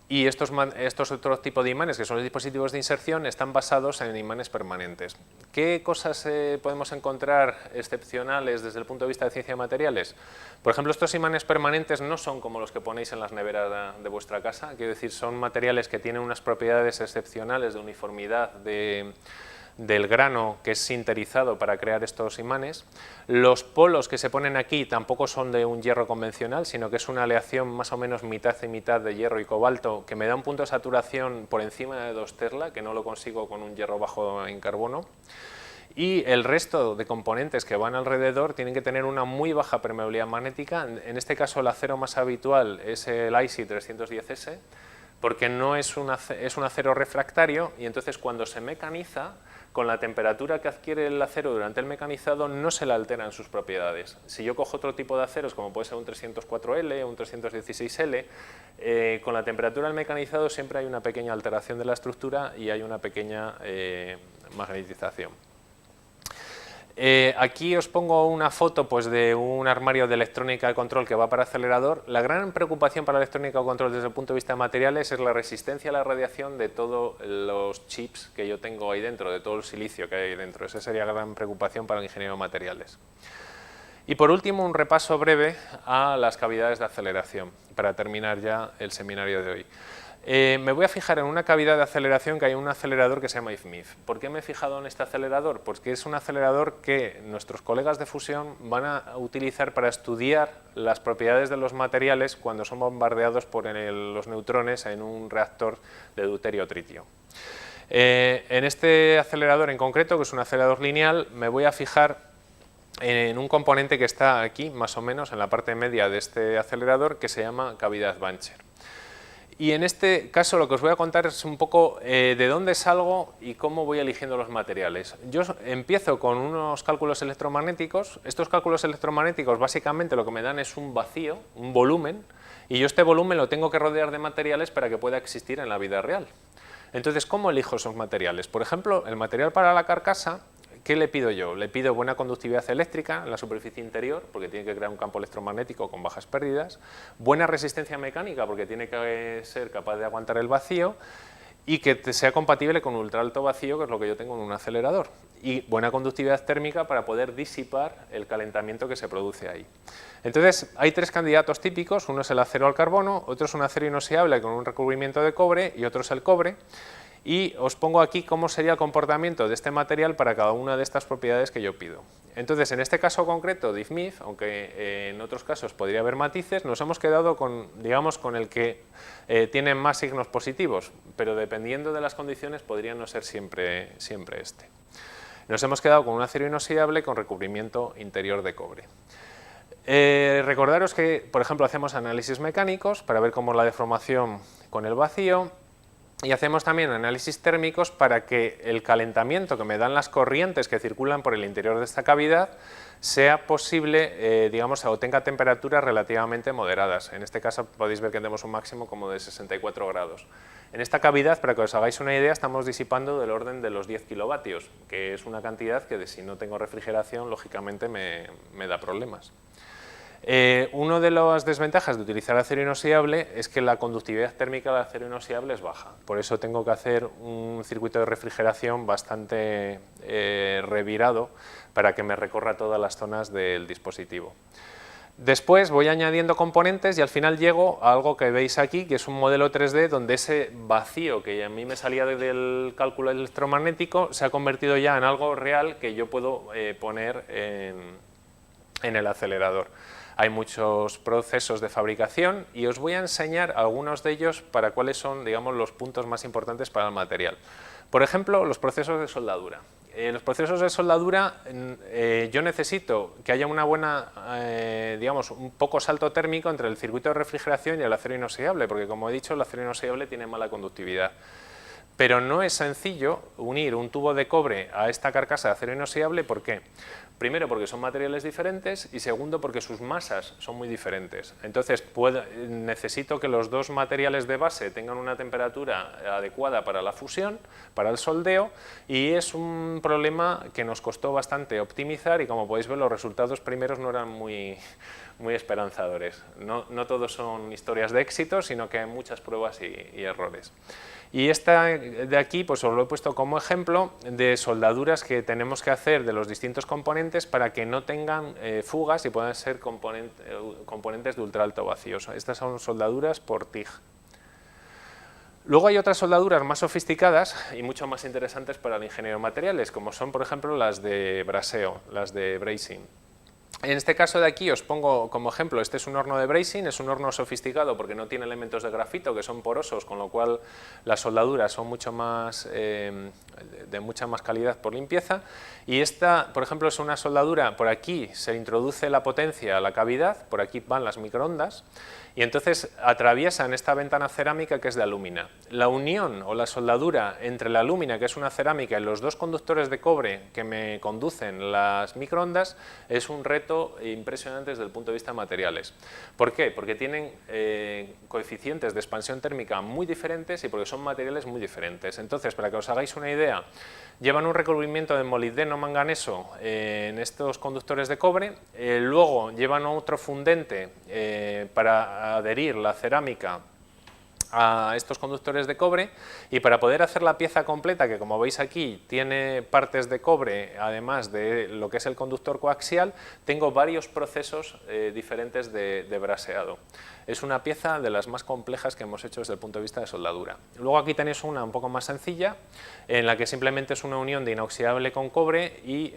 Y estos otros tipos de imanes, que son los dispositivos de inserción, están basados en imanes permanentes. ¿Qué cosas podemos encontrar excepcionales desde el punto de vista de ciencia de materiales? Por ejemplo, estos imanes permanentes no son como los que ponéis en las neveras de vuestra casa, quiero decir, son materiales que tienen unas propiedades excepcionales de uniformidad del grano que es sinterizado para crear estos imanes. Los polos que se ponen aquí tampoco son de un hierro convencional, sino que es una aleación más o menos mitad y mitad de hierro y cobalto, que me da un punto de saturación por encima de 2 Tesla, que no lo consigo con un hierro bajo en carbono. Y el resto de componentes que van alrededor tienen que tener una muy baja permeabilidad magnética. En este caso el acero más habitual es el IC 310S, porque no es un acero refractario, y entonces cuando se mecaniza, con la temperatura que adquiere el acero durante el mecanizado no se le alteran sus propiedades. Si yo cojo otro tipo de aceros, como puede ser un 304L o un 316L, con la temperatura del mecanizado siempre hay una pequeña alteración de la estructura y hay una pequeña magnetización. Aquí os pongo una foto pues, de un armario de electrónica de control que va para acelerador. La gran preocupación para la electrónica de control desde el punto de vista de materiales es la resistencia a la radiación de todos los chips que yo tengo ahí dentro, de todo el silicio que hay ahí dentro. Esa sería la gran preocupación para el ingeniero de materiales. Y por último, un repaso breve a las cavidades de aceleración, para terminar ya el seminario de hoy. Me voy a fijar en una cavidad de aceleración que hay un acelerador que se llama IFMIF. ¿Por qué me he fijado en este acelerador? Porque es un acelerador que nuestros colegas de fusión van a utilizar para estudiar las propiedades de los materiales cuando son bombardeados por los neutrones en un reactor de deuterio-tritio. En este acelerador en concreto, que es un acelerador lineal, me voy a fijar en un componente que está aquí, más o menos, en la parte media de este acelerador, que se llama cavidad Bancher. Y en este caso lo que os voy a contar es un poco de dónde salgo y cómo voy eligiendo los materiales. Yo empiezo con unos cálculos electromagnéticos. Estos cálculos electromagnéticos básicamente lo que me dan es un vacío, un volumen, y yo este volumen lo tengo que rodear de materiales para que pueda existir en la vida real. Entonces, ¿cómo elijo esos materiales? Por ejemplo, el material para la carcasa, ¿qué le pido yo? Le pido buena conductividad eléctrica en la superficie interior, porque tiene que crear un campo electromagnético con bajas pérdidas, buena resistencia mecánica, porque tiene que ser capaz de aguantar el vacío, y que sea compatible con ultra alto vacío, que es lo que yo tengo en un acelerador, y buena conductividad térmica para poder disipar el calentamiento que se produce ahí. Entonces, hay 3 candidatos típicos: uno es el acero al carbono, otro es un acero inoxidable con un recubrimiento de cobre y otro es el cobre. Y os pongo aquí cómo sería el comportamiento de este material para cada una de estas propiedades que yo pido. Entonces, en este caso concreto de IFMIF, aunque en otros casos podría haber matices, nos hemos quedado con, digamos, con el que tiene más signos positivos, pero dependiendo de las condiciones podría no ser siempre este. Nos hemos quedado con un acero inoxidable con recubrimiento interior de cobre. Recordaros que, por ejemplo, hacemos análisis mecánicos para ver cómo es la deformación con el vacío. Y hacemos también análisis térmicos para que el calentamiento que me dan las corrientes que circulan por el interior de esta cavidad sea posible, digamos, o tenga temperaturas relativamente moderadas. En este caso podéis ver que tenemos un máximo como de 64 grados. En esta cavidad, para que os hagáis una idea, estamos disipando del orden de los 10 kilovatios, que es una cantidad que si no tengo refrigeración, lógicamente me da problemas. Una de las desventajas de utilizar acero inoxidable es que la conductividad térmica del acero inoxidable es baja. Por eso tengo que hacer un circuito de refrigeración bastante revirado para que me recorra todas las zonas del dispositivo. Después voy añadiendo componentes y al final llego a algo que veis aquí, que es un modelo 3D donde ese vacío que a mí me salía del cálculo electromagnético se ha convertido ya en algo real que yo puedo poner en el acelerador. Hay muchos procesos de fabricación y os voy a enseñar algunos de ellos para cuáles son, digamos, los puntos más importantes para el material. Por ejemplo, los procesos de soldadura. Los procesos de soldadura, yo necesito que haya una buena, digamos, un poco salto térmico entre el circuito de refrigeración y el acero inoxidable, porque como he dicho, el acero inoxidable tiene mala conductividad. Pero no es sencillo unir un tubo de cobre a esta carcasa de acero inoxidable. ¿Por qué? Primero, porque son materiales diferentes y segundo, porque sus masas son muy diferentes. Entonces, necesito que los dos materiales de base tengan una temperatura adecuada para la fusión, para el soldeo, y es un problema que nos costó bastante optimizar y, como podéis ver, los resultados primeros no eran muy esperanzadores. No todos son historias de éxito, sino que hay muchas pruebas y errores. Y esta de aquí pues os lo he puesto como ejemplo de soldaduras que tenemos que hacer de los distintos componentes para que no tengan fugas y puedan ser componentes de ultra alto vacío. Estas son soldaduras por TIG. Luego hay otras soldaduras más sofisticadas y mucho más interesantes para el ingeniero de materiales, como son, por ejemplo, las de braseo, las de bracing. En este caso de aquí os pongo como ejemplo, este es un horno de bracing, es un horno sofisticado porque no tiene elementos de grafito que son porosos, con lo cual las soldaduras son mucho más, de mucha más calidad por limpieza. Y esta, por ejemplo, es una soldadura, por aquí se introduce la potencia a la cavidad, por aquí van las microondas, y entonces atraviesan esta ventana cerámica que es de alúmina. La unión o la soldadura entre la alúmina, que es una cerámica, y los dos conductores de cobre que me conducen las microondas es un reto impresionante desde el punto de vista de materiales. ¿Por qué? Porque tienen coeficientes de expansión térmica muy diferentes y porque son materiales muy diferentes. Entonces, para que os hagáis una idea, llevan un recubrimiento de molibdeno manganeso en estos conductores de cobre, luego llevan otro fundente para adherir la cerámica a estos conductores de cobre, y para poder hacer la pieza completa, que como veis aquí tiene partes de cobre además de lo que es el conductor coaxial, tengo varios procesos diferentes de braseado. Es una pieza de las más complejas que hemos hecho desde el punto de vista de soldadura. Luego aquí tenéis una un poco más sencilla, en la que simplemente es una unión de inoxidable con cobre y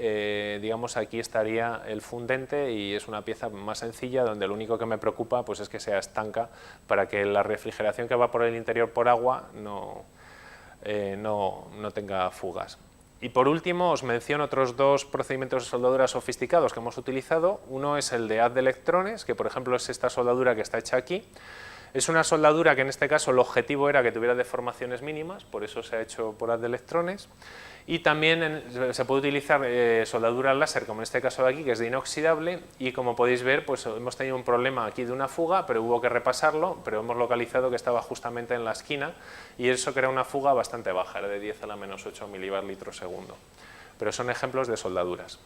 digamos aquí estaría el fundente, y es una pieza más sencilla donde lo único que me preocupa pues es que sea estanca para que la refrigeración que va por el interior por agua no tenga fugas. Y por último os menciono otros dos procedimientos de soldadura sofisticados que hemos utilizado. Uno es el de haz de electrones, que por ejemplo es esta soldadura que está hecha aquí. Es una soldadura que en este caso el objetivo era que tuviera deformaciones mínimas, por eso se ha hecho por haz de electrones. Y también se puede utilizar soldadura láser, como en este caso de aquí, que es de inoxidable, y como podéis ver, pues hemos tenido un problema aquí de una fuga, pero hubo que repasarlo, pero hemos localizado que estaba justamente en la esquina, y eso que era una fuga bastante baja, era de 10 a la menos 8 milibar litro segundo. Pero son ejemplos de soldaduras.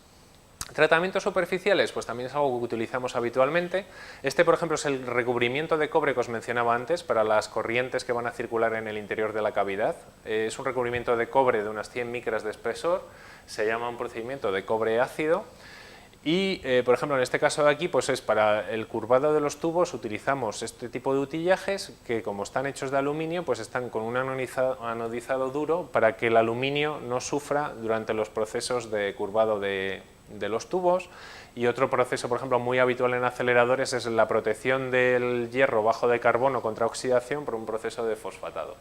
¿Tratamientos superficiales? Pues también es algo que utilizamos habitualmente. Este, por ejemplo, es el recubrimiento de cobre que os mencionaba antes para las corrientes que van a circular en el interior de la cavidad. Es un recubrimiento de cobre de unas 100 micras de espesor, se llama un procedimiento de cobre ácido. Y, por ejemplo, en este caso de aquí, pues es para el curvado de los tubos, utilizamos este tipo de utillajes que, como están hechos de aluminio, pues están con un anodizado duro para que el aluminio no sufra durante los procesos de curvado de los tubos. Y otro proceso, por ejemplo, muy habitual en aceleradores es la protección del hierro bajo de carbono contra oxidación por un proceso de fosfatado.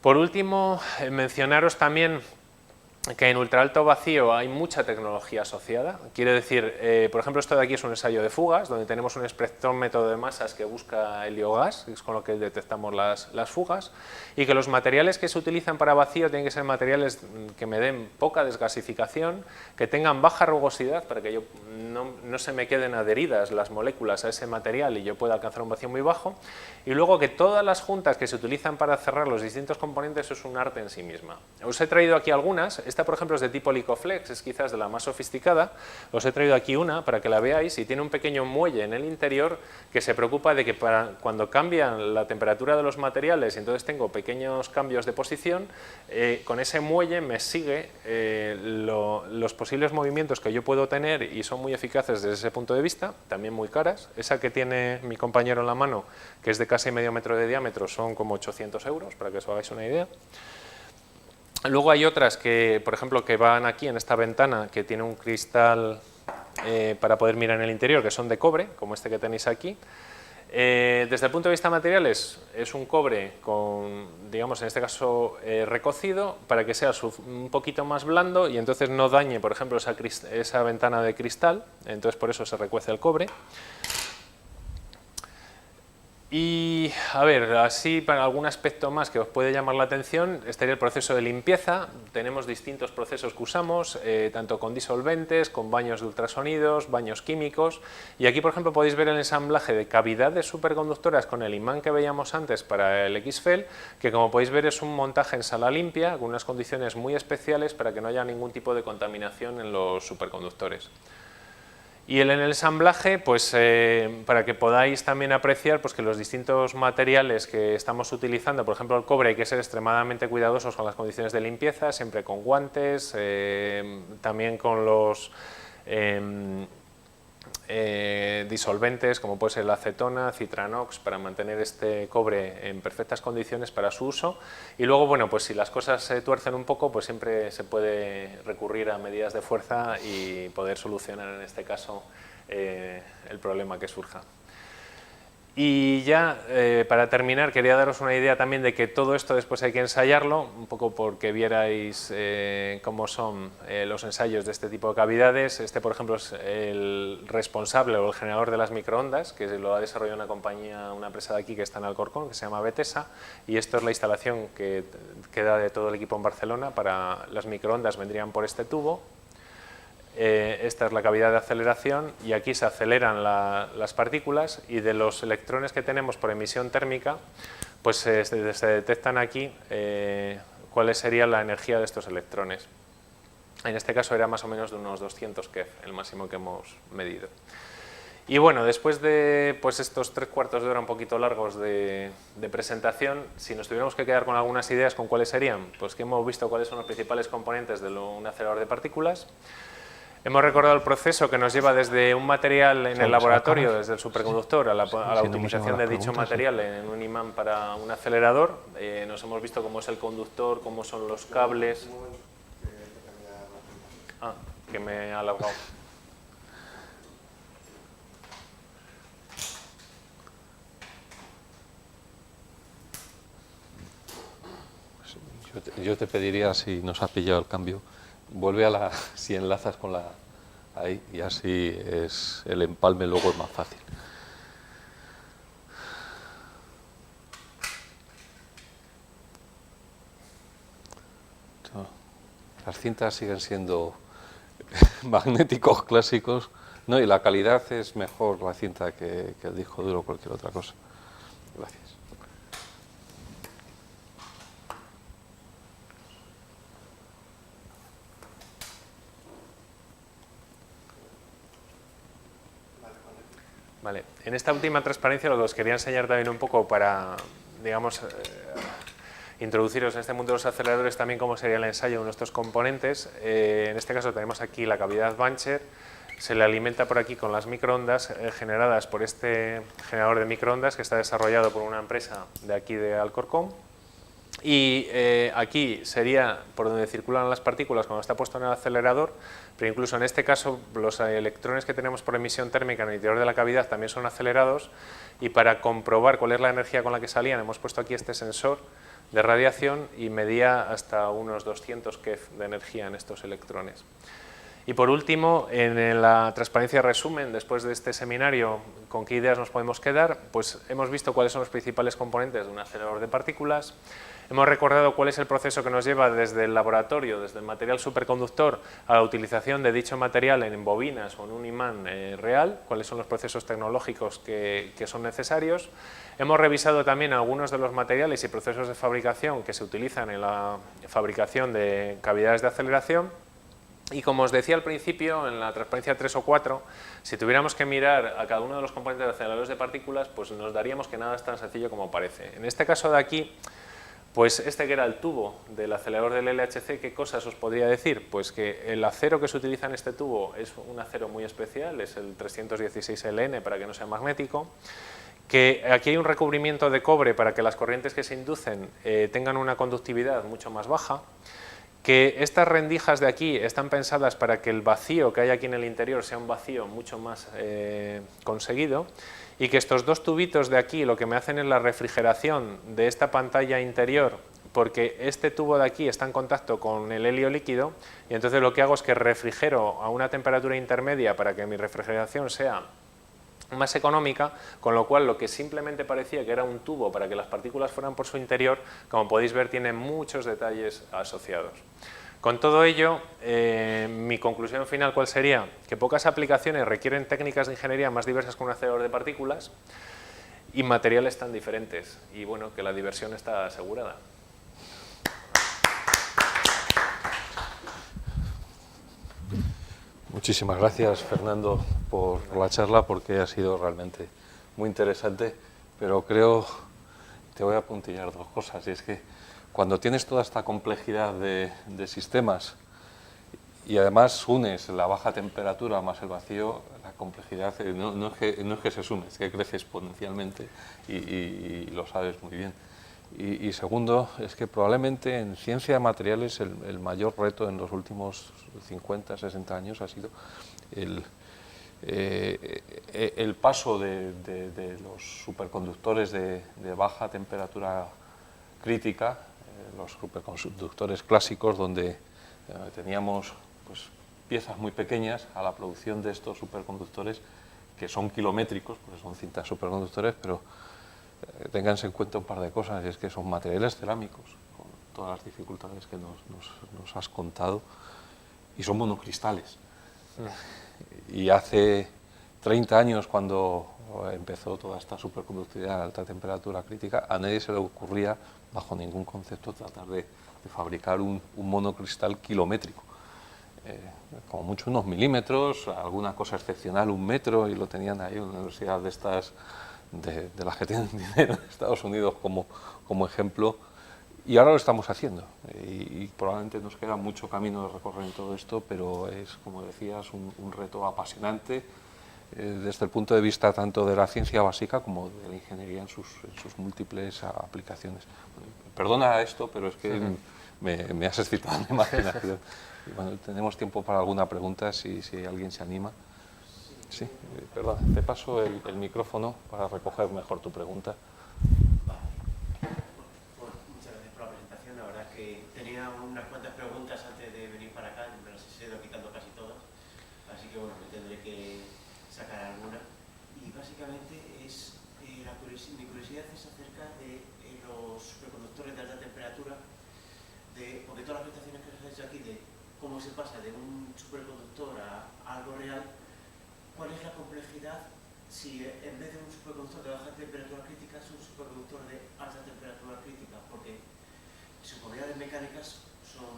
Por último, mencionaros también que en ultraalto vacío hay mucha tecnología asociada. Quiere decir, por ejemplo, esto de aquí es un ensayo de fugas, donde tenemos un espectrómetro de masas que busca helio-gas, que es con lo que detectamos las fugas, y que los materiales que se utilizan para vacío tienen que ser materiales que me den poca desgasificación, que tengan baja rugosidad para que no se me queden adheridas las moléculas a ese material y yo pueda alcanzar un vacío muy bajo, y luego que todas las juntas que se utilizan para cerrar los distintos componentes es un arte en sí misma. Os he traído aquí algunas. Esta, por ejemplo, es de tipo Licoflex, es quizás de la más sofisticada. Os he traído aquí una para que la veáis, y tiene un pequeño muelle en el interior que se preocupa de que cuando cambia la temperatura de los materiales y entonces tengo pequeños cambios de posición, con ese muelle me sigue los posibles movimientos que yo puedo tener, y son muy eficaces desde ese punto de vista, también muy caras. Esa que tiene mi compañero en la mano, que es de casi medio metro de diámetro, son como 800 euros, para que os hagáis una idea. Luego hay otras que, por ejemplo, que van aquí en esta ventana, que tiene un cristal para poder mirar en el interior, que son de cobre, como este que tenéis aquí. Desde el punto de vista de materiales, es un cobre con, digamos, en este caso recocido, para que sea un poquito más blando y entonces no dañe, por ejemplo, esa ventana de cristal, entonces por eso se recuece el cobre. Y a ver, así para algún aspecto más que os puede llamar la atención, estaría el proceso de limpieza. Tenemos distintos procesos que usamos, tanto con disolventes, con baños de ultrasonidos, baños químicos. Y aquí, por ejemplo, podéis ver el ensamblaje de cavidades superconductoras con el imán que veíamos antes para el XFEL, que como podéis ver es un montaje en sala limpia, con unas condiciones muy especiales para que no haya ningún tipo de contaminación en los superconductores. Y en el ensamblaje, pues para que podáis también apreciar pues, que los distintos materiales que estamos utilizando, por ejemplo el cobre, hay que ser extremadamente cuidadosos con las condiciones de limpieza, siempre con guantes, también con los disolventes como puede ser la acetona, citranox, para mantener este cobre en perfectas condiciones para su uso. Y luego, bueno, pues si las cosas se tuercen un poco, pues siempre se puede recurrir a medidas de fuerza y poder solucionar en este caso el problema que surja. Y ya, para terminar, quería daros una idea también de que todo esto después hay que ensayarlo, un poco porque vierais cómo son los ensayos de este tipo de cavidades. Este, por ejemplo, es el responsable o el generador de las microondas, que lo ha desarrollado una compañía, una empresa de aquí que está en Alcorcón, que se llama Betesa, y esto es la instalación que queda de todo el equipo en Barcelona. Para las microondas vendrían por este tubo. Esta es la cavidad de aceleración y aquí se aceleran las partículas, y de los electrones que tenemos por emisión térmica, pues se detectan aquí cuál sería la energía de estos electrones. En este caso era más o menos de unos 200 keV, el máximo que hemos medido. Y bueno, después de pues, estos 3/4 de hora un poquito largos de presentación, si nos tuviéramos que quedar con algunas ideas, ¿con cuáles serían? Pues que hemos visto cuáles son los principales componentes de un acelerador de partículas. Hemos recordado el proceso que nos lleva desde un material en el laboratorio, desde el superconductor, a la optimización de dicho material en un imán para un acelerador. Nos hemos visto cómo es el conductor, cómo son los cables. Ah, que me ha alargado. Yo te pediría, si nos has pillado el cambio, vuelve a si enlazas con la ahí, y así es el empalme luego es más fácil. Las cintas siguen siendo magnéticos clásicos, ¿no? Y la calidad es mejor la cinta que el disco duro o cualquier otra cosa. Gracias. Vale. En esta última transparencia lo que os quería enseñar también un poco para, digamos, introduciros en este mundo de los aceleradores también cómo sería el ensayo de nuestros componentes. En este caso tenemos aquí la cavidad Bancher, se le alimenta por aquí con las microondas generadas por este generador de microondas que está desarrollado por una empresa de aquí de Alcorcón. Y aquí sería por donde circulan las partículas cuando está puesto en el acelerador, pero incluso en este caso los electrones que tenemos por emisión térmica en el interior de la cavidad también son acelerados, y para comprobar cuál es la energía con la que salían hemos puesto aquí este sensor de radiación y medía hasta unos 200 keV de energía en estos electrones. Y por último, en la transparencia de resumen, después de este seminario, ¿con qué ideas nos podemos quedar? Pues hemos visto cuáles son los principales componentes de un acelerador de partículas. Hemos recordado cuál es el proceso que nos lleva desde el laboratorio, desde el material superconductor, a la utilización de dicho material en bobinas o en un imán real, cuáles son los procesos tecnológicos que son necesarios. Hemos revisado también algunos de los materiales y procesos de fabricación que se utilizan en la fabricación de cavidades de aceleración. Y como os decía al principio, en la transparencia 3 o 4, si tuviéramos que mirar a cada uno de los componentes de aceleradores de partículas, pues nos daríamos que nada es tan sencillo como parece. En este caso de aquí, pues este que era el tubo del acelerador del LHC, ¿qué cosas os podría decir? Pues que el acero que se utiliza en este tubo es un acero muy especial, es el 316LN para que no sea magnético, que aquí hay un recubrimiento de cobre para que las corrientes que se inducen tengan una conductividad mucho más baja, que estas rendijas de aquí están pensadas para que el vacío que hay aquí en el interior sea un vacío mucho más conseguido, y que estos dos tubitos de aquí lo que me hacen es la refrigeración de esta pantalla interior, porque este tubo de aquí está en contacto con el helio líquido, y entonces lo que hago es que refrigero a una temperatura intermedia para que mi refrigeración sea más económica, con lo cual lo que simplemente parecía que era un tubo para que las partículas fueran por su interior, como podéis ver, tiene muchos detalles asociados. Con todo ello, mi conclusión final, ¿cuál sería? Que pocas aplicaciones requieren técnicas de ingeniería más diversas que un acelerador de partículas y materiales tan diferentes, y bueno, que la diversión está asegurada. Muchísimas gracias, Fernando, por la charla, porque ha sido realmente muy interesante, pero creo, te voy a apuntillar dos cosas, y es que cuando tienes toda esta complejidad de sistemas y además unes la baja temperatura más el vacío, la complejidad no es que se sume, es que crece exponencialmente y lo sabes muy bien. Y segundo, es que probablemente en ciencia de materiales el mayor reto en los últimos 50, 60 años ha sido el paso de los superconductores de baja temperatura crítica, los superconductores clásicos, donde teníamos pues, piezas muy pequeñas a la producción de estos superconductores que son kilométricos, porque son cintas superconductores, pero ténganse en cuenta un par de cosas, y es que son materiales cerámicos, con todas las dificultades que nos has contado, y son monocristales. Y hace 30 años, cuando empezó toda esta superconductividad a alta temperatura crítica, a nadie se le ocurría, bajo ningún concepto, tratar de fabricar un monocristal kilométrico. Como mucho unos milímetros, alguna cosa excepcional, 1 metro, y lo tenían ahí en una universidad de estas, de las que tienen dinero en Estados Unidos como ejemplo, y ahora lo estamos haciendo, y probablemente nos queda mucho camino de recorrer en todo esto, pero es, como decías, un reto apasionante desde el punto de vista tanto de la ciencia básica como de la ingeniería en sus múltiples aplicaciones. Bueno, perdona esto, pero es que me has excitado la imaginación. Y bueno, tenemos tiempo para alguna pregunta, si alguien se anima. Sí, perdón, te paso el micrófono para recoger mejor tu pregunta. Muchas gracias por la presentación. La verdad es que tenía unas cuantas preguntas antes de venir para acá, me las he ido quitando casi todas, así que bueno, me tendré que sacar alguna. Y básicamente es mi curiosidad es acerca de los superconductores de alta temperatura, porque todas las presentaciones que os he hecho aquí de cómo se pasa de un superconductor a algo real, ¿cuál es la complejidad si en vez de un superconductor de baja temperatura crítica es un superconductor de alta temperatura crítica? Porque sus propiedades mecánicas son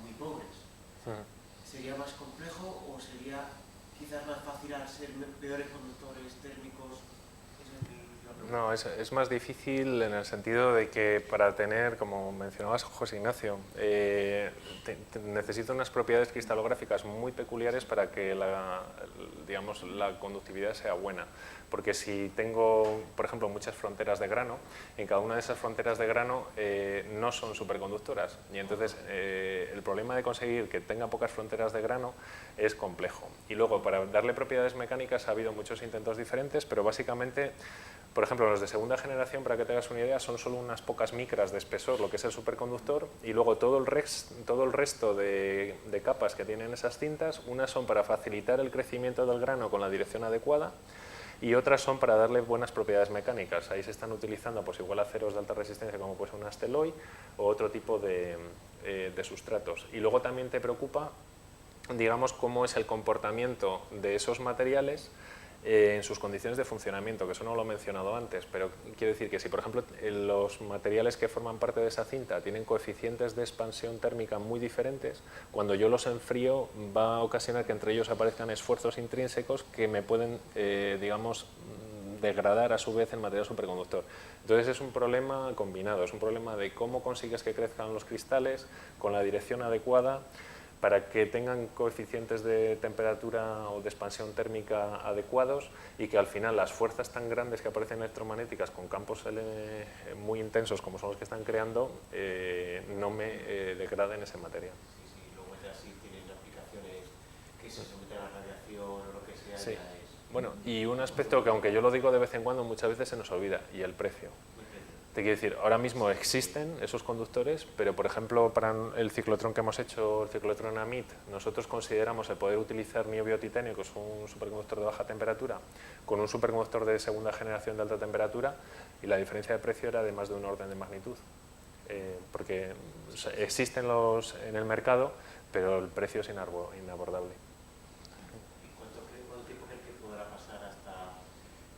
muy pobres. ¿Sería más complejo o sería quizás más fácil al ser peores conductores térmicos? No, es más difícil en el sentido de que para tener, como mencionabas José Ignacio, necesito unas propiedades cristalográficas muy peculiares para que la conductividad sea buena. Porque si tengo, por ejemplo, muchas fronteras de grano, en cada una de esas fronteras de grano no son superconductoras. Y entonces el problema de conseguir que tenga pocas fronteras de grano es complejo. Y luego, para darle propiedades mecánicas ha habido muchos intentos diferentes, pero básicamente, por ejemplo, los de segunda generación, para que te hagas una idea, son solo unas pocas micras de espesor, lo que es el superconductor, y luego todo el resto de capas que tienen esas cintas, unas son para facilitar el crecimiento del grano con la dirección adecuada, y otras son para darle buenas propiedades mecánicas. Ahí se están utilizando pues igual aceros de alta resistencia como puede ser un asteloy o otro tipo de sustratos. Y luego también te preocupa, digamos, cómo es el comportamiento de esos materiales en sus condiciones de funcionamiento, que eso no lo he mencionado antes, pero quiero decir que si, por ejemplo, los materiales que forman parte de esa cinta tienen coeficientes de expansión térmica muy diferentes, cuando yo los enfrío va a ocasionar que entre ellos aparezcan esfuerzos intrínsecos que me pueden, digamos, degradar a su vez el material superconductor. Entonces es un problema combinado, es un problema de cómo consigues que crezcan los cristales con la dirección adecuada, para que tengan coeficientes de temperatura o de expansión térmica adecuados y que al final las fuerzas tan grandes que aparecen electromagnéticas con campos muy intensos como son los que están creando no me degraden ese material. Sí, luego ya sí tienen aplicaciones que se someten a la radiación o lo que sea. Sí. Ya es... Bueno, y un aspecto que aunque yo lo digo de vez en cuando muchas veces se nos olvida, y el precio. Te quiero decir, ahora mismo existen esos conductores, pero por ejemplo para el ciclotrón que hemos hecho, el ciclotrón AMIT, nosotros consideramos el poder utilizar niobio-titanio, que es un superconductor de baja temperatura, con un superconductor de segunda generación de alta temperatura, y la diferencia de precio era de más de un orden de magnitud, porque existen los en el mercado, pero el precio es inabordable. ¿Cuánto tiempo crees que podrá pasar hasta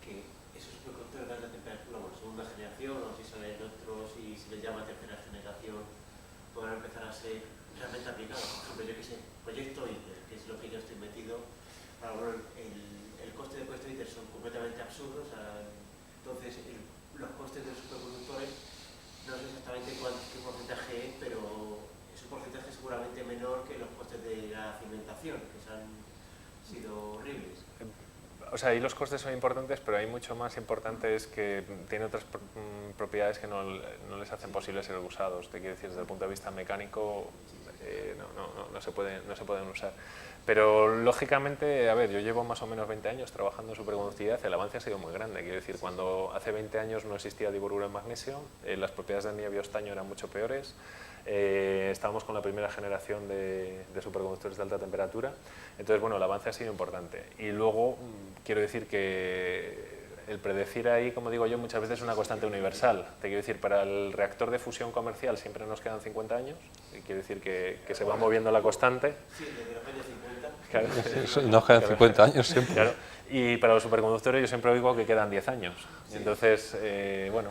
que esos superconductores de alta temperatura, bueno, segunda generación, o si salen otros y se les llama tercera generación, podrán empezar a ser realmente aplicados? Por ejemplo, yo que sé, proyecto ITER, que es lo que yo estoy metido, bueno, el coste de proyecto ITER son completamente absurdos, entonces los costes de los superconductores no sé exactamente qué porcentaje es, pero es un porcentaje seguramente menor que los costes de la cimentación, que han sido horribles. O sea, ahí los costes son importantes, pero hay mucho más importantes que tienen otras propiedades que no les hacen posible ser usados. Te quiero decir, desde el punto de vista mecánico no se pueden usar. Pero lógicamente, a ver, yo llevo más o menos 20 años trabajando en superconductividad, el avance ha sido muy grande. Quiero decir, cuando hace 20 años no existía diboruro de magnesio, las propiedades del niobio-estaño eran mucho peores. Estábamos con la primera generación de superconductores de alta temperatura, entonces bueno, el avance ha sido importante. Y luego quiero decir que el predecir ahí, como digo yo, muchas veces es una constante universal. Te quiero decir, para el reactor de fusión comercial siempre nos quedan 50 años, y quiero decir que se va moviendo la constante. Sí, desde los años 50. Claro, nos quedan 50 años siempre. Claro. Y para los superconductores yo siempre digo que quedan 10 años. Sí. Entonces, bueno...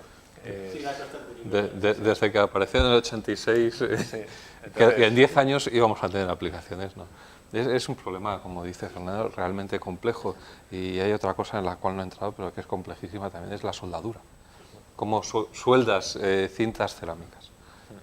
desde que apareció en el 86, sí, entonces, que en 10 años íbamos a tener aplicaciones, ¿no? Es un problema, como dice Fernando, realmente complejo, y hay otra cosa en la cual no he entrado, pero que es complejísima también, es la soldadura. Cómo sueldas cintas cerámicas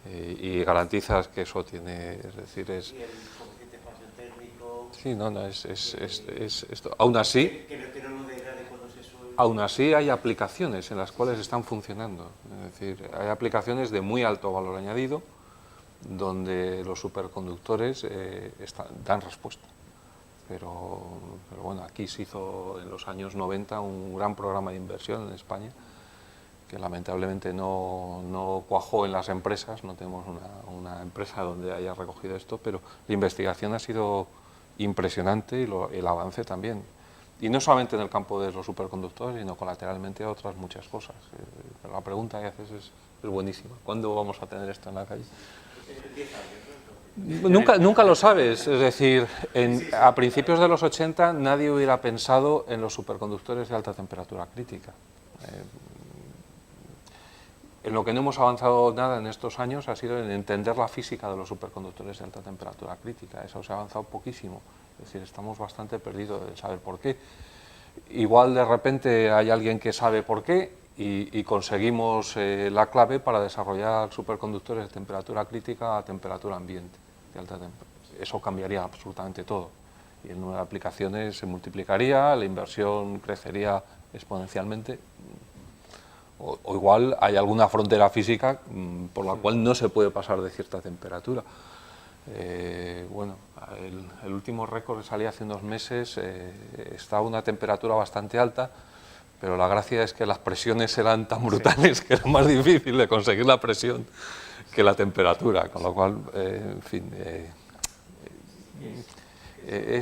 y garantizas que eso tiene, es decir, es... Y el coeficiente de expansión térmico... Sí, no, es esto. Aún así... Que no lo degrade cuando se suelda. Aún así hay aplicaciones en las cuales están funcionando, es decir, hay aplicaciones de muy alto valor añadido donde los superconductores dan respuesta. Pero bueno, aquí se hizo en los años 90 un gran programa de inversión en España que lamentablemente no cuajó en las empresas, no tenemos una empresa donde haya recogido esto, pero la investigación ha sido impresionante y el avance también. Y no solamente en el campo de los superconductores, sino colateralmente a otras muchas cosas. Pero la pregunta que haces es buenísima. ¿Cuándo vamos a tener esto en la calle? 10 años, ¿no? Nunca lo sabes. Es decir, a principios de los 80 nadie hubiera pensado en los superconductores de alta temperatura crítica. En lo que no hemos avanzado nada en estos años ha sido en entender la física de los superconductores de alta temperatura crítica. Eso se ha avanzado poquísimo. Es decir, estamos bastante perdidos de saber por qué. Igual de repente hay alguien que sabe por qué y conseguimos la clave para desarrollar superconductores de temperatura crítica a temperatura ambiente. De alta eso cambiaría absolutamente todo. Y el número de aplicaciones se multiplicaría, la inversión crecería exponencialmente. O igual hay alguna frontera física por la cual no se puede pasar de cierta temperatura. Bueno, el último récord que salía hace unos meses estaba a una temperatura bastante alta, pero la gracia es que las presiones eran tan brutales que era más difícil de conseguir la presión que la temperatura, con lo cual, en fin,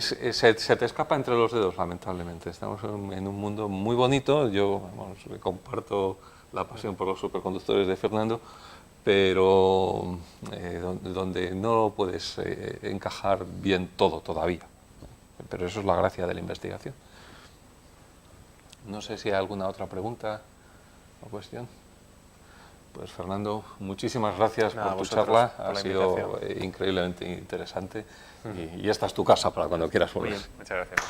se te escapa entre los dedos, lamentablemente. Estamos en un mundo muy bonito, yo comparto la pasión por los superconductores de Fernando, pero donde no puedes encajar bien todo todavía. Pero eso es la gracia de la investigación. No sé si hay alguna otra pregunta o cuestión. Pues Fernando, muchísimas gracias por tu charla, ha sido increíblemente interesante y esta es tu casa para cuando quieras volver. Muy bien, muchas gracias.